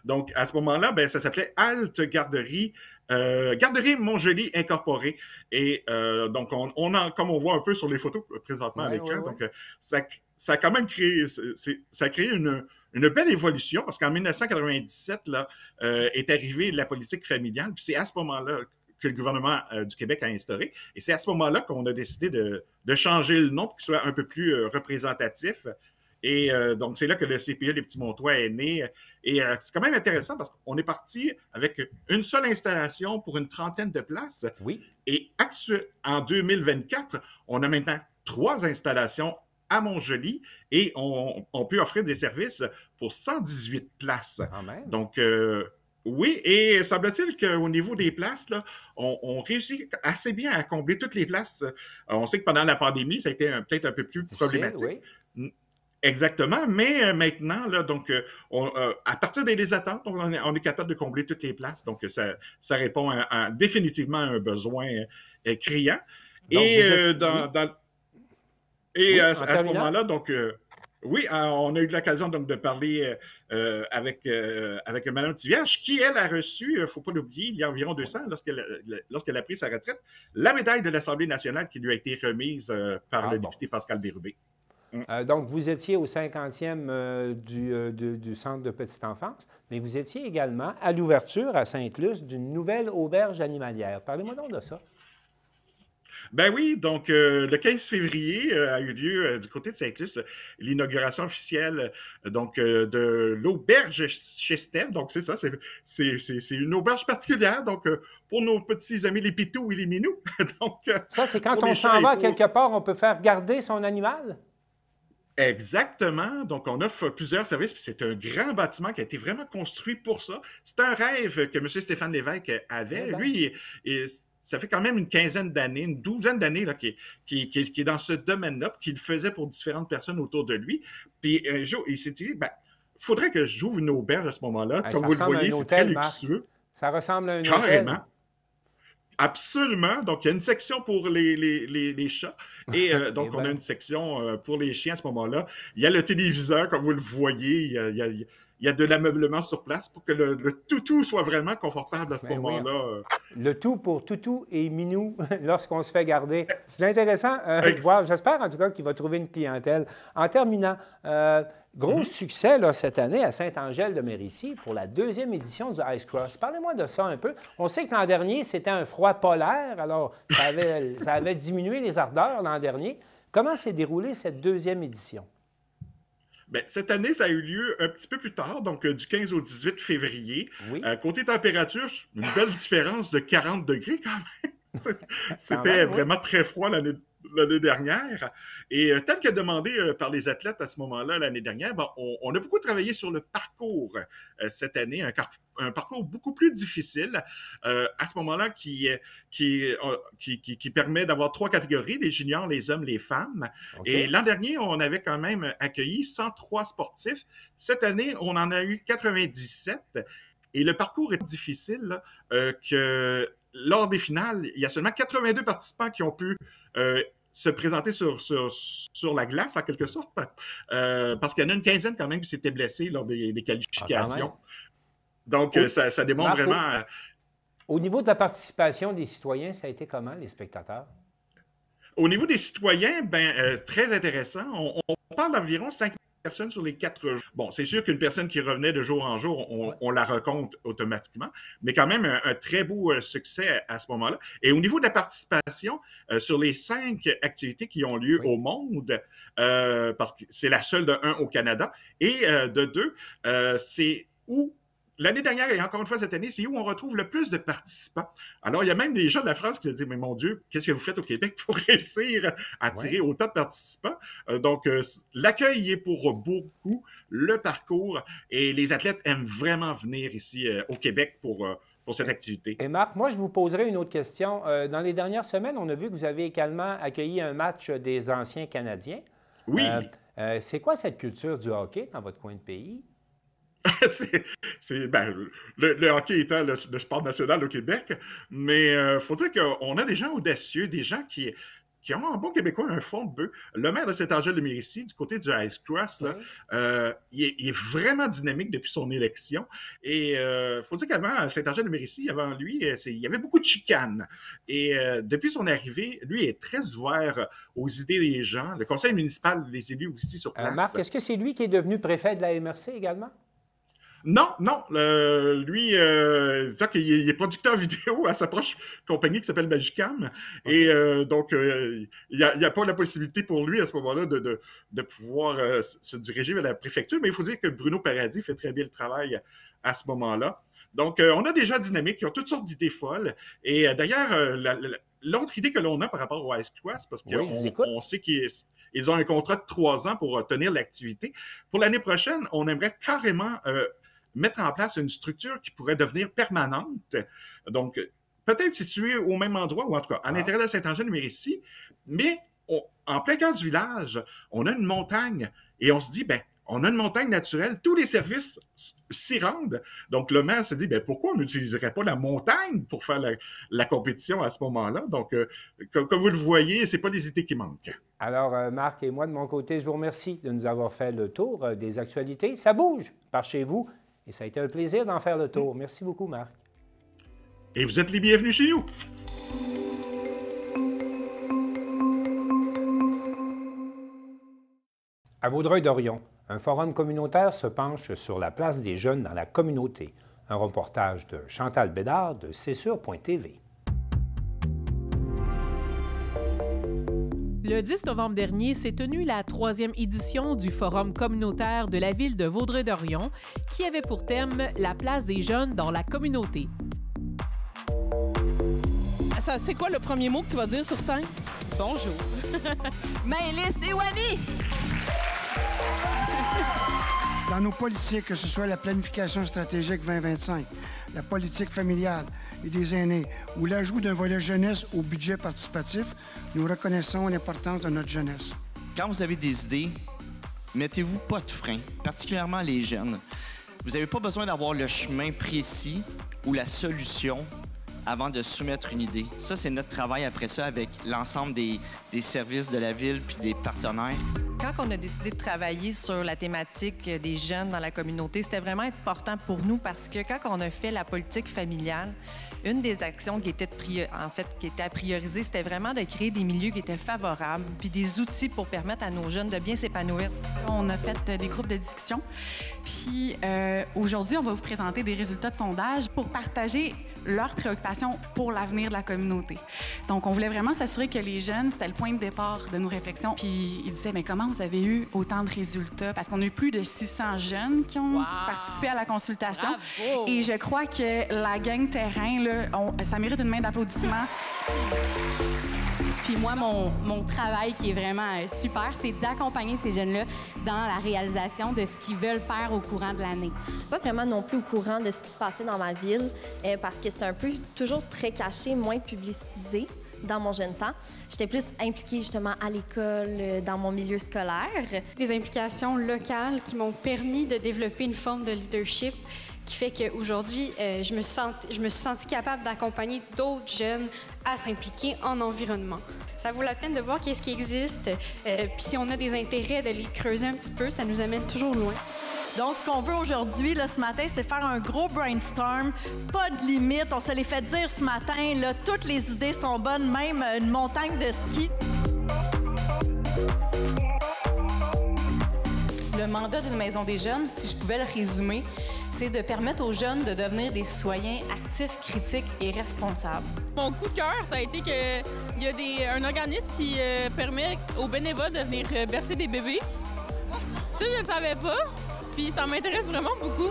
Donc, à ce moment-là, ça s'appelait Halte Garderie, Garderie Montjoly Incorporée. Et donc, comme on voit un peu sur les photos présentement à l'écran, donc ça a quand même créé, ça a créé une belle évolution, parce qu'en 1997, là, est arrivée la politique familiale, puis c'est à ce moment-là que le gouvernement du Québec a instauré. Et c'est à ce moment-là qu'on a décidé de changer le nom pour qu'il soit un peu plus représentatif. Et donc, c'est là que le CPE des Petits Montois est né. Et c'est quand même intéressant parce qu'on est parti avec une seule installation pour une trentaine de places. Oui. Et en 2024, on a maintenant 3 installations à Montjoly et on peut offrir des services pour 118 places. Donc, oui, et semble-t-il qu'au niveau des places, là, on réussit assez bien à combler toutes les places. On sait que pendant la pandémie, ça a été peut-être un peu plus problématique. Oui. Exactement, mais maintenant, là, donc, à partir des attentes, on est capable de combler toutes les places. Donc, ça répond définitivement à un besoin criant. Donc, à ce moment-là, donc, oui, on a eu l'occasion donc de parler avec Mme Thivierge, qui, elle, a reçu, il ne faut pas l'oublier, il y a environ 2 ans, lorsqu'elle a pris sa retraite, la médaille de l'Assemblée nationale qui lui a été remise par le député Pascal Bérubé. Donc, vous étiez au 50e du Centre de petite enfance, mais vous étiez également à l'ouverture à Sainte-Luce d'une nouvelle auberge animalière. Parlez-moi donc de ça. Ben oui, donc le 15 février a eu lieu du côté de Sainte-Luce l'inauguration officielle donc de l'auberge chez Steph. Donc c'est ça, c'est une auberge particulière donc pour nos petits amis les pitous et les minous. Donc, ça, c'est quand on s'en va quelque part, on peut faire garder son animal? Exactement. Donc, on offre plusieurs services, puis c'est un grand bâtiment qui a été vraiment construit pour ça. C'est un rêve que M. Stéphane Lévesque avait. Lui, ça fait quand même une quinzaine d'années, une douzaine d'années qui est dans ce domaine-là, puis qu'il le faisait pour différentes personnes autour de lui. Puis un jour, il s'est dit, il faudrait que j'ouvre une auberge à ce moment-là. Comme vous le voyez, c'est très luxueux. Ça ressemble à un Carrément. hôtel. Absolument. Donc, il y a une section pour les chats et donc on a une section pour les chiens à ce moment-là. Il y a le téléviseur, comme vous le voyez. Il y a de l'ameublement sur place pour que le toutou soit vraiment confortable à ce moment-là. Le tout pour toutou et minou lorsqu'on se fait garder. C'est intéressant. J'espère en tout cas qu'il va trouver une clientèle. En terminant, gros succès là, cette année à Sainte-Angèle-de-Mérisy pour la 2e édition du Ice Cross. Parlez-moi de ça un peu. On sait que l'an dernier, c'était un froid polaire, alors ça avait diminué les ardeurs l'an dernier. Comment s'est déroulée cette 2e édition? Bien, cette année, ça a eu lieu un petit peu plus tard, donc du 15 au 18 février. Oui. Côté température, une belle différence de 40 degrés quand même. C'était vraiment très froid l'année. l'année dernière. Et tel que demandé par les athlètes à ce moment-là, l'année dernière, on a beaucoup travaillé sur le parcours cette année, un parcours beaucoup plus difficile à ce moment-là qui permet d'avoir 3 catégories, les juniors, les hommes, les femmes. Okay. Et l'an dernier, on avait quand même accueilli 103 sportifs. Cette année, on en a eu 97. Et le parcours est difficile que lors des finales, il y a seulement 82 participants qui ont pu se présenter sur la glace, en quelque sorte, parce qu'il y en a une quinzaine quand même qui s'étaient blessés lors des qualifications. Donc, ça démontre Marc, vraiment... Au niveau de la participation des citoyens, ça a été comment, les spectateurs? Au niveau des citoyens, très intéressant. On parle d'environ 5 personnes sur les 4 jours. Bon, c'est sûr qu'une personne qui revenait de jour en jour, on la recompte automatiquement, mais quand même un très beau succès à ce moment-là. Et au niveau de la participation, sur les 5 activités qui ont lieu au monde, parce que c'est la seule de 1 au Canada, et de 2, c'est où... L'année dernière et encore une fois cette année, c'est où on retrouve le plus de participants. Alors, il y a même des gens de la France qui se disent « Mais mon Dieu, qu'est-ce que vous faites au Québec pour réussir à attirer autant de participants? » Donc, l'accueil y est pour beaucoup, le parcours, et les athlètes aiment vraiment venir ici au Québec pour cette activité. Et Marc, moi, je vous poserai une autre question. Dans les dernières semaines, on a vu que vous avez également accueilli un match des anciens Canadiens. Oui. C'est quoi cette culture du hockey dans votre coin de pays? Le hockey étant le sport national au Québec, mais il faut dire qu'on a des gens audacieux, des gens qui ont en bon québécois un fond de bœuf. Le maire de Saint-Angèle-de-Mérisy, du côté du Ice Cross, là, il est vraiment dynamique depuis son élection. Et il faut dire qu'avant, Saint-Angèle-de-Mérisy, avant lui, il y avait beaucoup de chicanes. Et depuis son arrivée, lui est très ouvert aux idées des gens. Le conseil municipal les élus aussi sur place. Marc, est-ce que c'est lui qui est devenu préfet de la MRC également? Non. Lui, c'est-à-dire qu'il est producteur vidéo à sa proche compagnie qui s'appelle Magicam. Okay. Et donc, il n'y a pas la possibilité pour lui à ce moment-là de pouvoir se diriger vers la préfecture. Mais il faut dire que Bruno Paradis fait très bien le travail à ce moment-là. Donc, on a des gens dynamiques qui ont toutes sortes d'idées folles. Et d'ailleurs, l'autre idée que l'on a par rapport au Ice Cross, parce qu'on sait qu'ils ont un contrat de 3 ans pour tenir l'activité. Pour l'année prochaine, on aimerait carrément mettre en place une structure qui pourrait devenir permanente. Donc, peut-être située au même endroit, ou en tout cas à l'intérieur de Saint-Angèle-de-Mérisy, mais en plein cœur du village, on a une montagne et on se dit, on a une montagne naturelle, tous les services s'y rendent. Donc, le maire se dit, pourquoi on n'utiliserait pas la montagne pour faire la compétition à ce moment-là? Donc, comme vous le voyez, ce n'est pas des idées qui manquent. Alors, Marc et moi, de mon côté, je vous remercie de nous avoir fait le tour des actualités. Ça bouge par chez vous et ça a été un plaisir d'en faire le tour. Merci beaucoup, Marc. Et vous êtes les bienvenus chez nous. À Vaudreuil-Dorion, un forum communautaire se penche sur la place des jeunes dans la communauté. Un reportage de Chantal Bédard de cesure.tv. Le 10 novembre dernier s'est tenue la 3e édition du Forum communautaire de la ville de Vaudreuil-Dorion qui avait pour thème « La place des jeunes dans la communauté ». C'est quoi le premier mot que tu vas dire sur scène? Bonjour. Maëlys et Wally! Dans nos politiques, que ce soit la planification stratégique 2025, la politique familiale et des aînés ou l'ajout d'un volet jeunesse au budget participatif, nous reconnaissons l'importance de notre jeunesse. Quand vous avez des idées, mettez-vous pas de frein, particulièrement les jeunes. Vous n'avez pas besoin d'avoir le chemin précis ou la solution avant de soumettre une idée. Ça, c'est notre travail après ça avec l'ensemble des services de la ville puis des partenaires. Quand on a décidé de travailler sur la thématique des jeunes dans la communauté, c'était vraiment important pour nous parce que quand on a fait la politique familiale, une des actions qui était à prioriser, c'était vraiment de créer des milieux qui étaient favorables puis des outils pour permettre à nos jeunes de bien s'épanouir. On a fait des groupes de discussion. Puis aujourd'hui, on va vous présenter des résultats de sondage pour partager leurs préoccupations pour l'avenir de la communauté. Donc, on voulait vraiment s'assurer que les jeunes, c'était le point de départ de nos réflexions. Puis ils disaient, mais comment vous avez eu autant de résultats? Parce qu'on a eu plus de 600 jeunes qui ont participé à la consultation. Bravo! Et je crois que la gang terrain, là, ça mérite une main d'applaudissement. Puis moi, mon travail qui est vraiment super, c'est d'accompagner ces jeunes-là dans la réalisation de ce qu'ils veulent faire au courant de l'année. Pas vraiment non plus au courant de ce qui se passait dans ma ville, parce que c'était un peu toujours très caché, moins publicisé dans mon jeune temps. J'étais plus impliquée justement à l'école, dans mon milieu scolaire. Des implications locales qui m'ont permis de développer une forme de leadership qui fait qu'aujourd'hui, je me suis sentie capable d'accompagner d'autres jeunes à s'impliquer en environnement. Ça vaut la peine de voir qu'est-ce qui existe, puis si on a des intérêts, de les creuser un petit peu, ça nous amène toujours loin. Donc, ce qu'on veut aujourd'hui, là, ce matin, c'est faire un gros brainstorm. Pas de limite, on se les fait dire ce matin. Là, toutes les idées sont bonnes, même une montagne de ski. Le mandat d'une maison des jeunes, si je pouvais le résumer, c'est de permettre aux jeunes de devenir des citoyens actifs, critiques et responsables. Mon coup de cœur, ça a été qu'il y a un organisme qui permet aux bénévoles de venir bercer des bébés. Ça, je ne le savais pas. Puis ça m'intéresse vraiment beaucoup.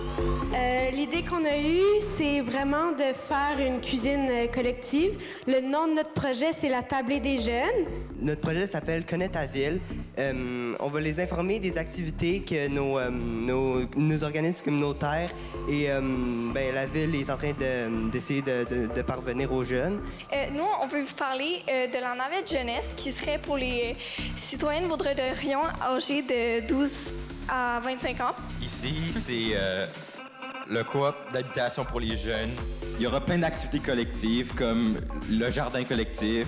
L'idée qu'on a eue, c'est vraiment de faire une cuisine collective. Le nom de notre projet, c'est la Tablée des jeunes. Notre projet s'appelle Connais ta ville. On va les informer des activités que nos organismes communautaires et la ville est en train d'essayer de parvenir aux jeunes. Nous, on veut vous parler de la navette jeunesse qui serait pour les citoyens de Vaudreuil-Dorion âgés de 12 à 25 ans. Ici, c'est le coop d'habitation pour les jeunes. Il y aura plein d'activités collectives comme le jardin collectif,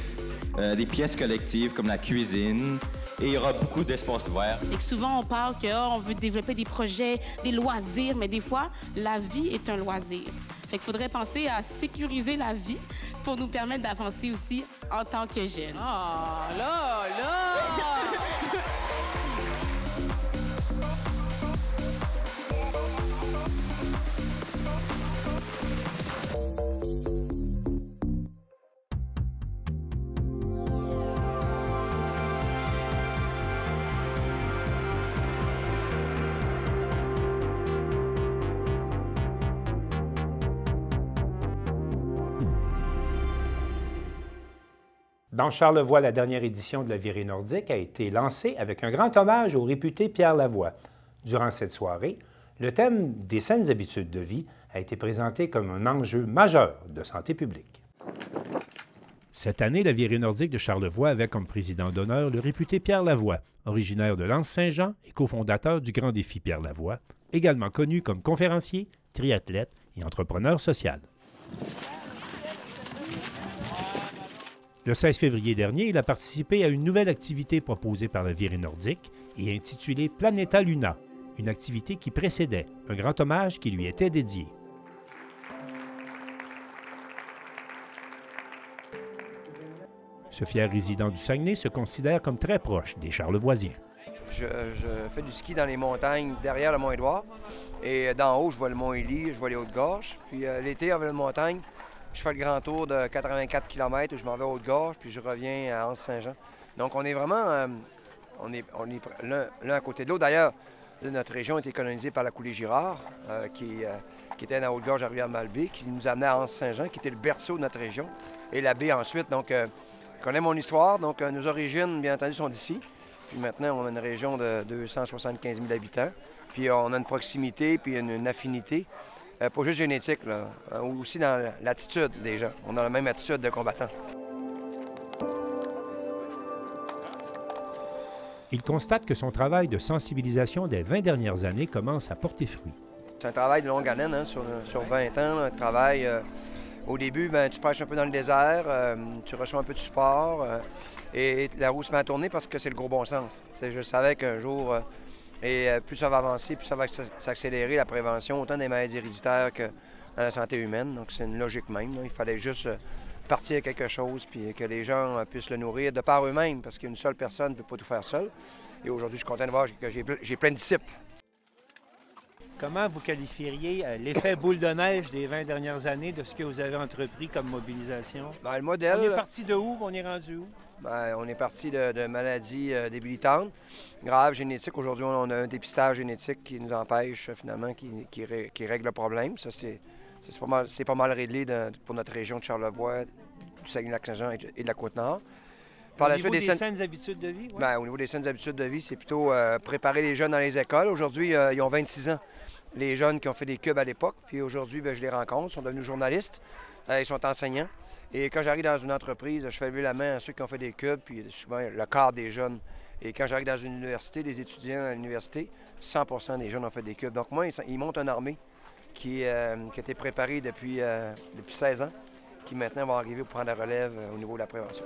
des pièces collectives comme la cuisine. Et il y aura beaucoup d'espaces verts. Et que souvent, on parle qu'on veut développer des projets, des loisirs, mais des fois, la vie est un loisir. Fait qu'il faudrait penser à sécuriser la vie pour nous permettre d'avancer aussi en tant que jeunes. Ah, là! Dans Charlevoix, la dernière édition de la Virée nordique a été lancée avec un grand hommage au réputé Pierre Lavoie. Durant cette soirée, le thème des saines habitudes de vie a été présenté comme un enjeu majeur de santé publique. Cette année, la Virée nordique de Charlevoix avait comme président d'honneur le réputé Pierre Lavoie, originaire de L'Anse-Saint-Jean et cofondateur du Grand Défi Pierre Lavoie, également connu comme conférencier, triathlète et entrepreneur social. Le 16 février dernier, il a participé à une nouvelle activité proposée par la Virée nordique et intitulée Planeta Luna, une activité qui précédait un grand hommage qui lui était dédié. Ce fier résident du Saguenay se considère comme très proche des Charlevoisiens. Je fais du ski dans les montagnes derrière le Mont-Édouard. Et d'en haut, je vois le Mont-Élie, je vois les Hautes-Gorges. Puis l'été, en ville de montagne, je fais le grand tour de 84 km où je m'en vais aux Hautes-Gorges, puis je reviens à Anse-Saint-Jean. Donc on est vraiment on est l'un à côté de l'autre. D'ailleurs, notre région a été colonisée par la coulée Girard, qui était dans la Haute-Gorge à Rivière-Malbaie, qui nous amenait à Anse-Saint-Jean, qui était le berceau de notre région, et la baie ensuite. Donc, je connais mon histoire. Donc, nos origines, bien entendu, sont d'ici. Puis maintenant, on a une région de 275 000 habitants. Puis on a une proximité, puis une affinité. Pas juste génétique, là, aussi dans l'attitude des gens. On a la même attitude de combattant. Il constate que son travail de sensibilisation des 20 dernières années commence à porter fruit. C'est un travail de longue haleine, hein, sur 20 ans. Un travail, au début, tu prêches un peu dans le désert, tu reçois un peu de support, et la roue se met à tourner parce que c'est le gros bon sens. Je savais qu'un jour, plus ça va avancer, plus ça va s'accélérer, la prévention, autant des maladies héréditaires que dans la santé humaine. Donc c'est une logique même, là. Il fallait juste partir quelque chose, puis que les gens puissent le nourrir de par eux-mêmes, parce qu'une seule personne ne peut pas tout faire seule. Et aujourd'hui, je suis content de voir que j'ai plein de disciples. Comment vous qualifieriez l'effet boule de neige des 20 dernières années de ce que vous avez entrepris comme mobilisation? Bien, le modèle... On est parti de où? On est rendu où? Bien, on est parti de maladies débilitantes, graves, génétiques. Aujourd'hui, on a un dépistage génétique qui nous empêche, finalement, qui règle le problème. Ça, c'est C'est pas mal réglé pour notre région de Charlevoix, du Saguenay-Lac-Saint-Jean et de la Côte-Nord. Au niveau des saines habitudes de vie? Ouais. Bien, au niveau des saines habitudes de vie, c'est plutôt préparer les jeunes dans les écoles. Aujourd'hui, ils ont 26 ans. Les jeunes qui ont fait des cubes à l'époque, puis aujourd'hui, je les rencontre, ils sont devenus journalistes, ils sont enseignants. Et quand j'arrive dans une entreprise, je fais lever la main à ceux qui ont fait des cubes, puis souvent le quart des jeunes. Et quand j'arrive dans une université, les étudiants à l'université, 100% des jeunes ont fait des cubes. Donc moi, ils montent une armée qui a été préparée depuis 16 ans, qui maintenant va arriver pour prendre la relève au niveau de la prévention.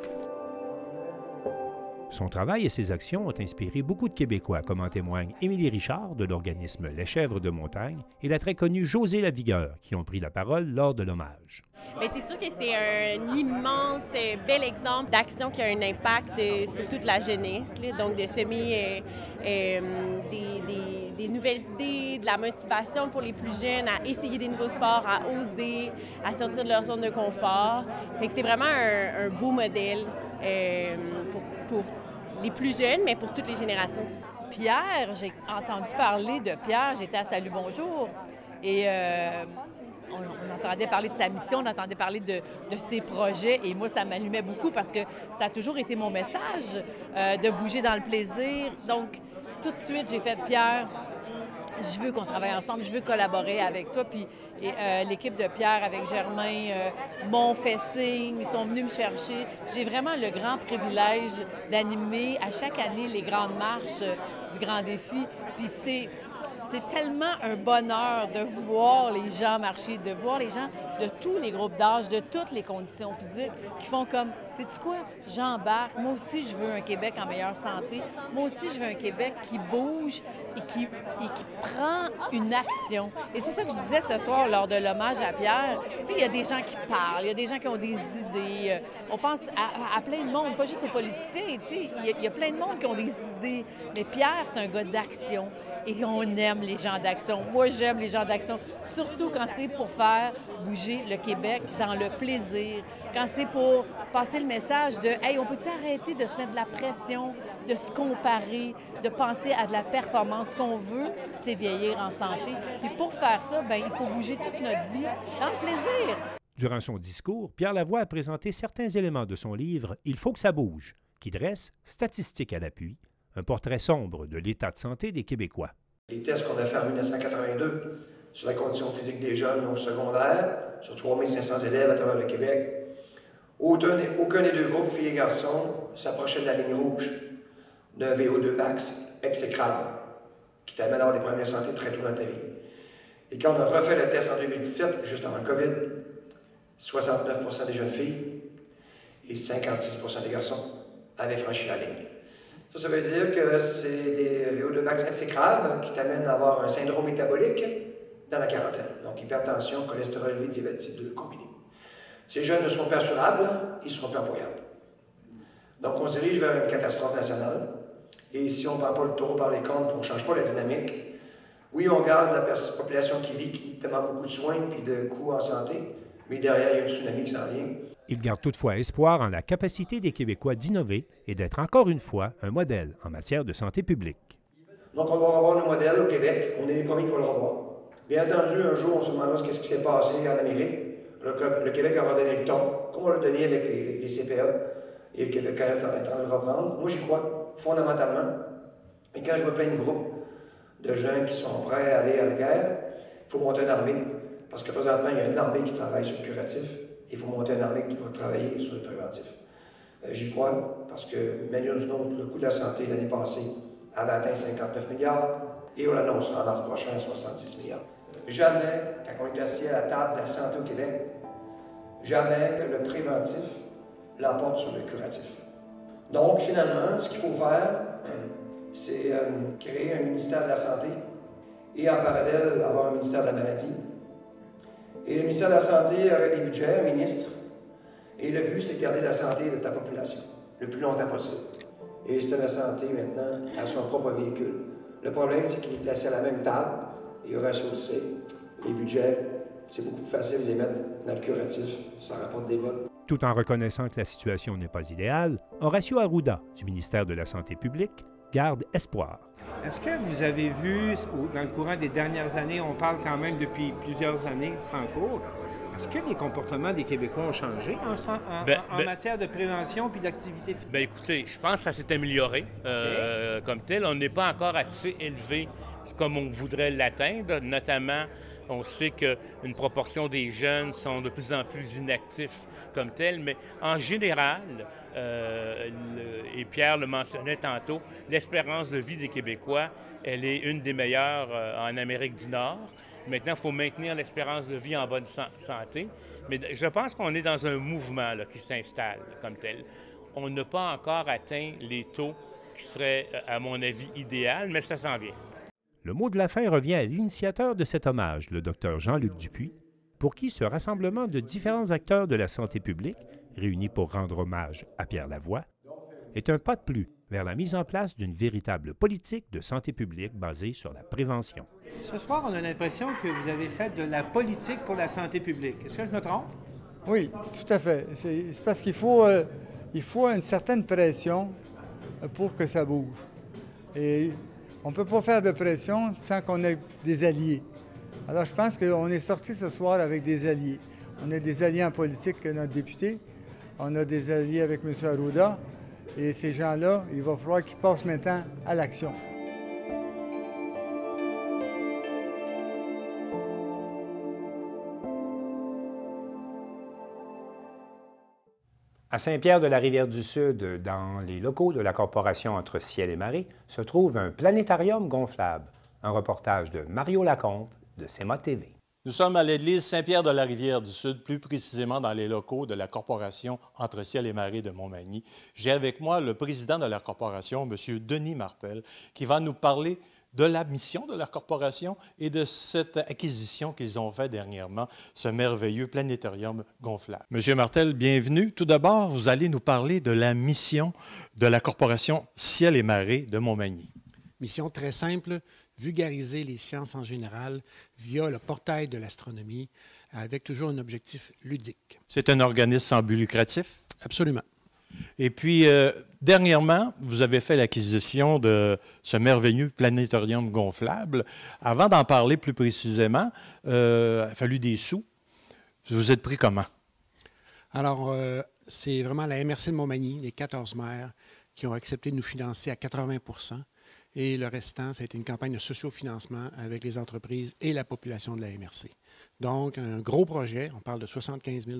Son travail et ses actions ont inspiré beaucoup de Québécois, comme en témoigne Émilie Richard de l'organisme Les Chèvres de Montagne et la très connue Josée Lavigueur, qui ont pris la parole lors de l'hommage. Bien, c'est sûr que c'est un immense, bel exemple d'action qui a un impact sur toute la jeunesse, là, donc de semer des nouvelles idées, de la motivation pour les plus jeunes à essayer des nouveaux sports, à oser, à sortir de leur zone de confort. Fait que c'est vraiment un beau modèle pour les plus jeunes, mais pour toutes les générations. Pierre, j'ai entendu parler de Pierre, j'étais à Salut Bonjour, et on entendait parler de sa mission, on entendait parler de ses projets, et moi, ça m'allumait beaucoup parce que ça a toujours été mon message, de bouger dans le plaisir. Donc, tout de suite, j'ai fait Pierre, je veux qu'on travaille ensemble, je veux collaborer avec toi, puis l'équipe de Pierre avec Germain m'ont fait signe, ils sont venus me chercher. J'ai vraiment le grand privilège d'animer à chaque année les grandes marches du Grand Défi. Puis c'est tellement un bonheur de voir les gens marcher, de voir les gens de tous les groupes d'âge, de toutes les conditions physiques, qui font comme, sais-tu quoi, j'embarque, moi aussi je veux un Québec en meilleure santé, moi aussi je veux un Québec qui bouge et qui prend une action. Et c'est ça que je disais ce soir lors de l'hommage à Pierre. Tu sais, il y a des gens qui parlent, il y a des gens qui ont des idées, on pense à plein de monde, pas juste aux politiciens, tu sais, il y a plein de monde qui ont des idées, mais Pierre, c'est un gars d'action. Et on aime les gens d'action. Moi, j'aime les gens d'action, surtout quand c'est pour faire bouger le Québec dans le plaisir, quand c'est pour passer le message de « Hey, on peut-tu arrêter de se mettre de la pression, de se comparer, de penser à de la performance? Ce qu'on veut, c'est vieillir en santé. Puis pour faire ça, bien, il faut bouger toute notre vie dans le plaisir. » Durant son discours, Pierre Lavoie a présenté certains éléments de son livre « Il faut que ça bouge », qui dresse, statistiques à l'appui, un portrait sombre de l'état de santé des Québécois. Les tests qu'on a fait en 1982 sur la condition physique des jeunes au secondaire, sur 3500 élèves à travers le Québec, aucun des deux groupes, filles et garçons, s'approchait de la ligne rouge de VO2 max exécrable, qui t'amène à avoir des problèmes de santé très tôt dans ta vie. Et quand on a refait le test en 2017, juste avant le COVID, 69% des jeunes filles et 56% des garçons avaient franchi la ligne. Ça veut dire que c'est des VO2 max exécrables qui t'amènent à avoir un syndrome métabolique dans la quarantaine. Donc, hypertension, cholestérol élevé, diabète type 2 combiné. Ces jeunes ne seront pas assurables, ils ne seront pas employables. Donc, on se dirige vers une catastrophe nationale. Et si on ne prend pas le taureau par les cornes, on ne change pas la dynamique, oui, on garde la population qui vit, qui demande beaucoup de soins et de coûts en santé, mais derrière, il y a un tsunami qui s'en vient. Il garde toutefois espoir en la capacité des Québécois d'innover et d'être encore une fois un modèle en matière de santé publique. Donc, on va revoir le modèle au Québec. On est les premiers qui vont le revoir. Bien entendu, un jour, on se demandera ce qui s'est passé en Amérique. Le Québec va donner le ton, comme on l'a donné avec les CPA. Et le Québec est en train de le reprendre. Moi, j'y crois, fondamentalement. Et quand je vois plein de groupes de gens qui sont prêts à aller à la guerre, il faut monter une armée. Parce que présentement, il y a une armée qui travaille sur le curatif. Il faut monter une armée qui va travailler sur le préventif. J'y crois parce que, imaginons le coût de la santé l'année passée avait atteint 59 milliards et on l'annonce en mars prochain à 70 milliards. Jamais, quand on est assis à la table de la santé au Québec, jamais que le préventif l'emporte sur le curatif. Donc, finalement, ce qu'il faut faire, c'est créer un ministère de la Santé et en parallèle avoir un ministère de la Maladie. Et le ministère de la Santé aurait des budgets, un ministre, et le but, c'est de garder la santé de ta population le plus longtemps possible. Et le système de la santé, maintenant, a son propre véhicule. Le problème, c'est qu'il est assis à la même table, et Horacio le sait, les budgets, c'est beaucoup plus facile de les mettre dans le curatif, ça rapporte des votes. Tout en reconnaissant que la situation n'est pas idéale, Horacio Arruda, du ministère de la Santé publique, garde espoir. Est-ce que vous avez vu, dans le courant des dernières années, on parle quand même depuis plusieurs années, c'est en cours, est-ce que les comportements des Québécois ont changé en matière de prévention puis d'activité physique? Bien, écoutez, je pense que ça s'est amélioré comme tel. On n'est pas encore assez élevé comme on voudrait l'atteindre. Notamment, on sait qu'une proportion des jeunes sont de plus en plus inactifs comme tel, mais en général, et Pierre le mentionnait tantôt, l'espérance de vie des Québécois, elle est une des meilleures en Amérique du Nord. Maintenant, il faut maintenir l'espérance de vie en bonne santé. Mais je pense qu'on est dans un mouvement là, qui s'installe comme tel. On n'a pas encore atteint les taux qui seraient, à mon avis, idéal, mais ça s'en vient. Le mot de la fin revient à l'initiateur de cet hommage, le Dr Jean-Luc Dupuis, pour qui ce rassemblement de différents acteurs de la santé publique, réunis pour rendre hommage à Pierre Lavoie, est un pas de plus vers la mise en place d'une véritable politique de santé publique basée sur la prévention. Ce soir, on a l'impression que vous avez fait de la politique pour la santé publique. Est-ce que je me trompe? Oui, tout à fait. C'est parce qu'il faut une certaine pression pour que ça bouge. Et on ne peut pas faire de pression sans qu'on ait des alliés. Alors, je pense qu'on est sorti ce soir avec des alliés. On a des alliés en politique que notre député. On a des alliés avec M. Arruda. Et ces gens-là, il va falloir qu'ils passent maintenant à l'action. À Saint-Pierre-de-la-Rivière-du-Sud, dans les locaux de la Corporation Entre Ciel et Marée, se trouve un planétarium gonflable. Un reportage de Mario Lacombe de CEMA TV. Nous sommes à l'église Saint-Pierre-de-la-Rivière-du-Sud, plus précisément dans les locaux de la Corporation Entre Ciel et Marée de Montmagny. J'ai avec moi le président de la corporation, M. Denis Martel, qui va nous parler de la mission de la corporation et de cette acquisition qu'ils ont faite dernièrement, ce merveilleux planétarium gonflable. Monsieur Martel, bienvenue. Tout d'abord, vous allez nous parler de la mission de la Corporation Ciel et Marée de Montmagny. Mission très simple, vulgariser les sciences en général via le portail de l'astronomie, avec toujours un objectif ludique. C'est un organisme sans but lucratif? Absolument. Et puis, dernièrement, vous avez fait l'acquisition de ce merveilleux planétarium gonflable. Avant d'en parler plus précisément, il a fallu des sous. Vous êtes pris comment? Alors, c'est vraiment la MRC de Montmagny, les 14 maires, qui ont accepté de nous financer à 80 % et le restant, ça a été une campagne de sociofinancement avec les entreprises et la population de la MRC. Donc, un gros projet, on parle de 75 000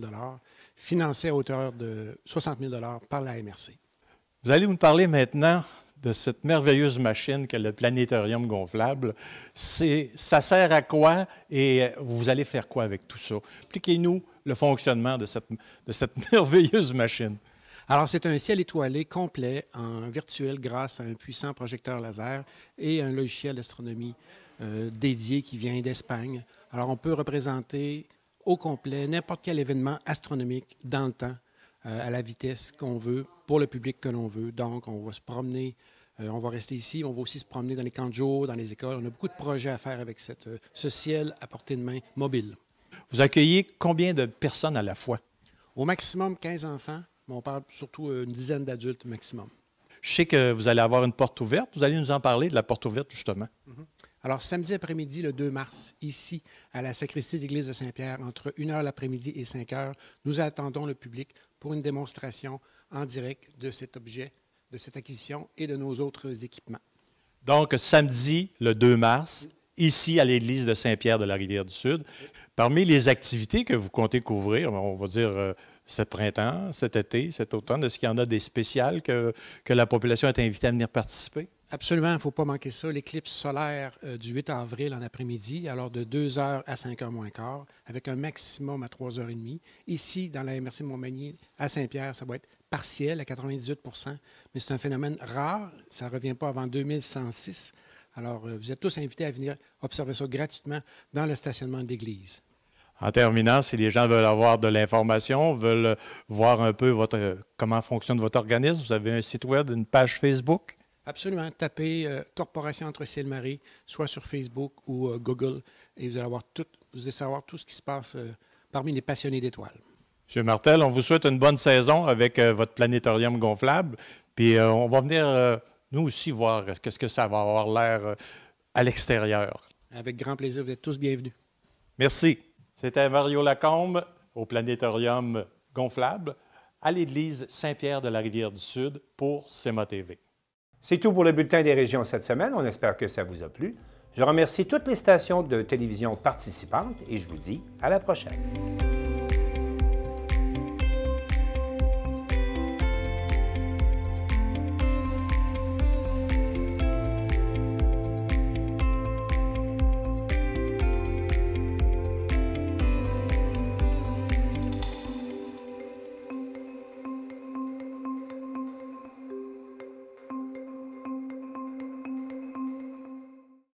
financé à hauteur de 60 000 par la MRC. Vous allez nous parler maintenant de cette merveilleuse machine qu'est le planétarium gonflable. Ça sert à quoi et vous allez faire quoi avec tout ça? Expliquez-nous le fonctionnement de cette merveilleuse machine. Alors, c'est un ciel étoilé complet en virtuel grâce à un puissant projecteur laser et un logiciel d'astronomie dédié qui vient d'Espagne. Alors, on peut représenter au complet n'importe quel événement astronomique dans le temps, à la vitesse qu'on veut, pour le public que l'on veut. Donc, on va se promener, on va rester ici, on va aussi se promener dans les camps de jour, dans les écoles. On a beaucoup de projets à faire avec ce ciel à portée de main mobile. Vous accueillez combien de personnes à la fois? Au maximum 15 enfants. Mais on parle surtout une dizaine d'adultes maximum. Je sais que vous allez avoir une porte ouverte. Vous allez nous en parler de la porte ouverte, justement. Alors, samedi après-midi, le 2 mars, ici, à la sacristie de l'église de Saint-Pierre, entre 1h l'après-midi et 5h, nous attendons le public pour une démonstration en direct de cet objet, de cette acquisition et de nos autres équipements. Donc, samedi, le 2 mars, ici, à l'église de Saint-Pierre-de-la-Rivière-du-Sud. Parmi les activités que vous comptez couvrir, on va dire ce printemps, cet été, cet automne, est-ce qu'il y en a des spéciales que la population est invitée à venir participer? Absolument, il ne faut pas manquer ça. L'éclipse solaire du 8 avril en après-midi, alors de 2h à 5h moins quart, avec un maximum à 3h30. Ici, dans la MRC de Montmagny, à Saint-Pierre, ça va être partiel à 98 %, mais c'est un phénomène rare. Ça ne revient pas avant 2106. Alors, vous êtes tous invités à venir observer ça gratuitement dans le stationnement de l'église. En terminant, si les gens veulent avoir de l'information, veulent voir un peu comment fonctionne votre organisme, vous avez un site web, une page Facebook? Absolument. Tapez Corporation Entre Ciel et Marée, soit sur Facebook ou Google, et vous allez savoir tout ce qui se passe parmi les passionnés d'étoiles. M. Martel, on vous souhaite une bonne saison avec votre planétarium gonflable, puis on va venir nous aussi voir qu'est-ce que ça va avoir l'air à l'extérieur. Avec grand plaisir, vous êtes tous bienvenus. Merci. C'était Mario Lacombe au Planétorium gonflable à l'église Saint-Pierre de la Rivière-du-Sud pour CEMA TV. C'est tout pour le Bulletin des régions cette semaine. On espère que ça vous a plu. Je remercie toutes les stations de télévision participantes et je vous dis à la prochaine.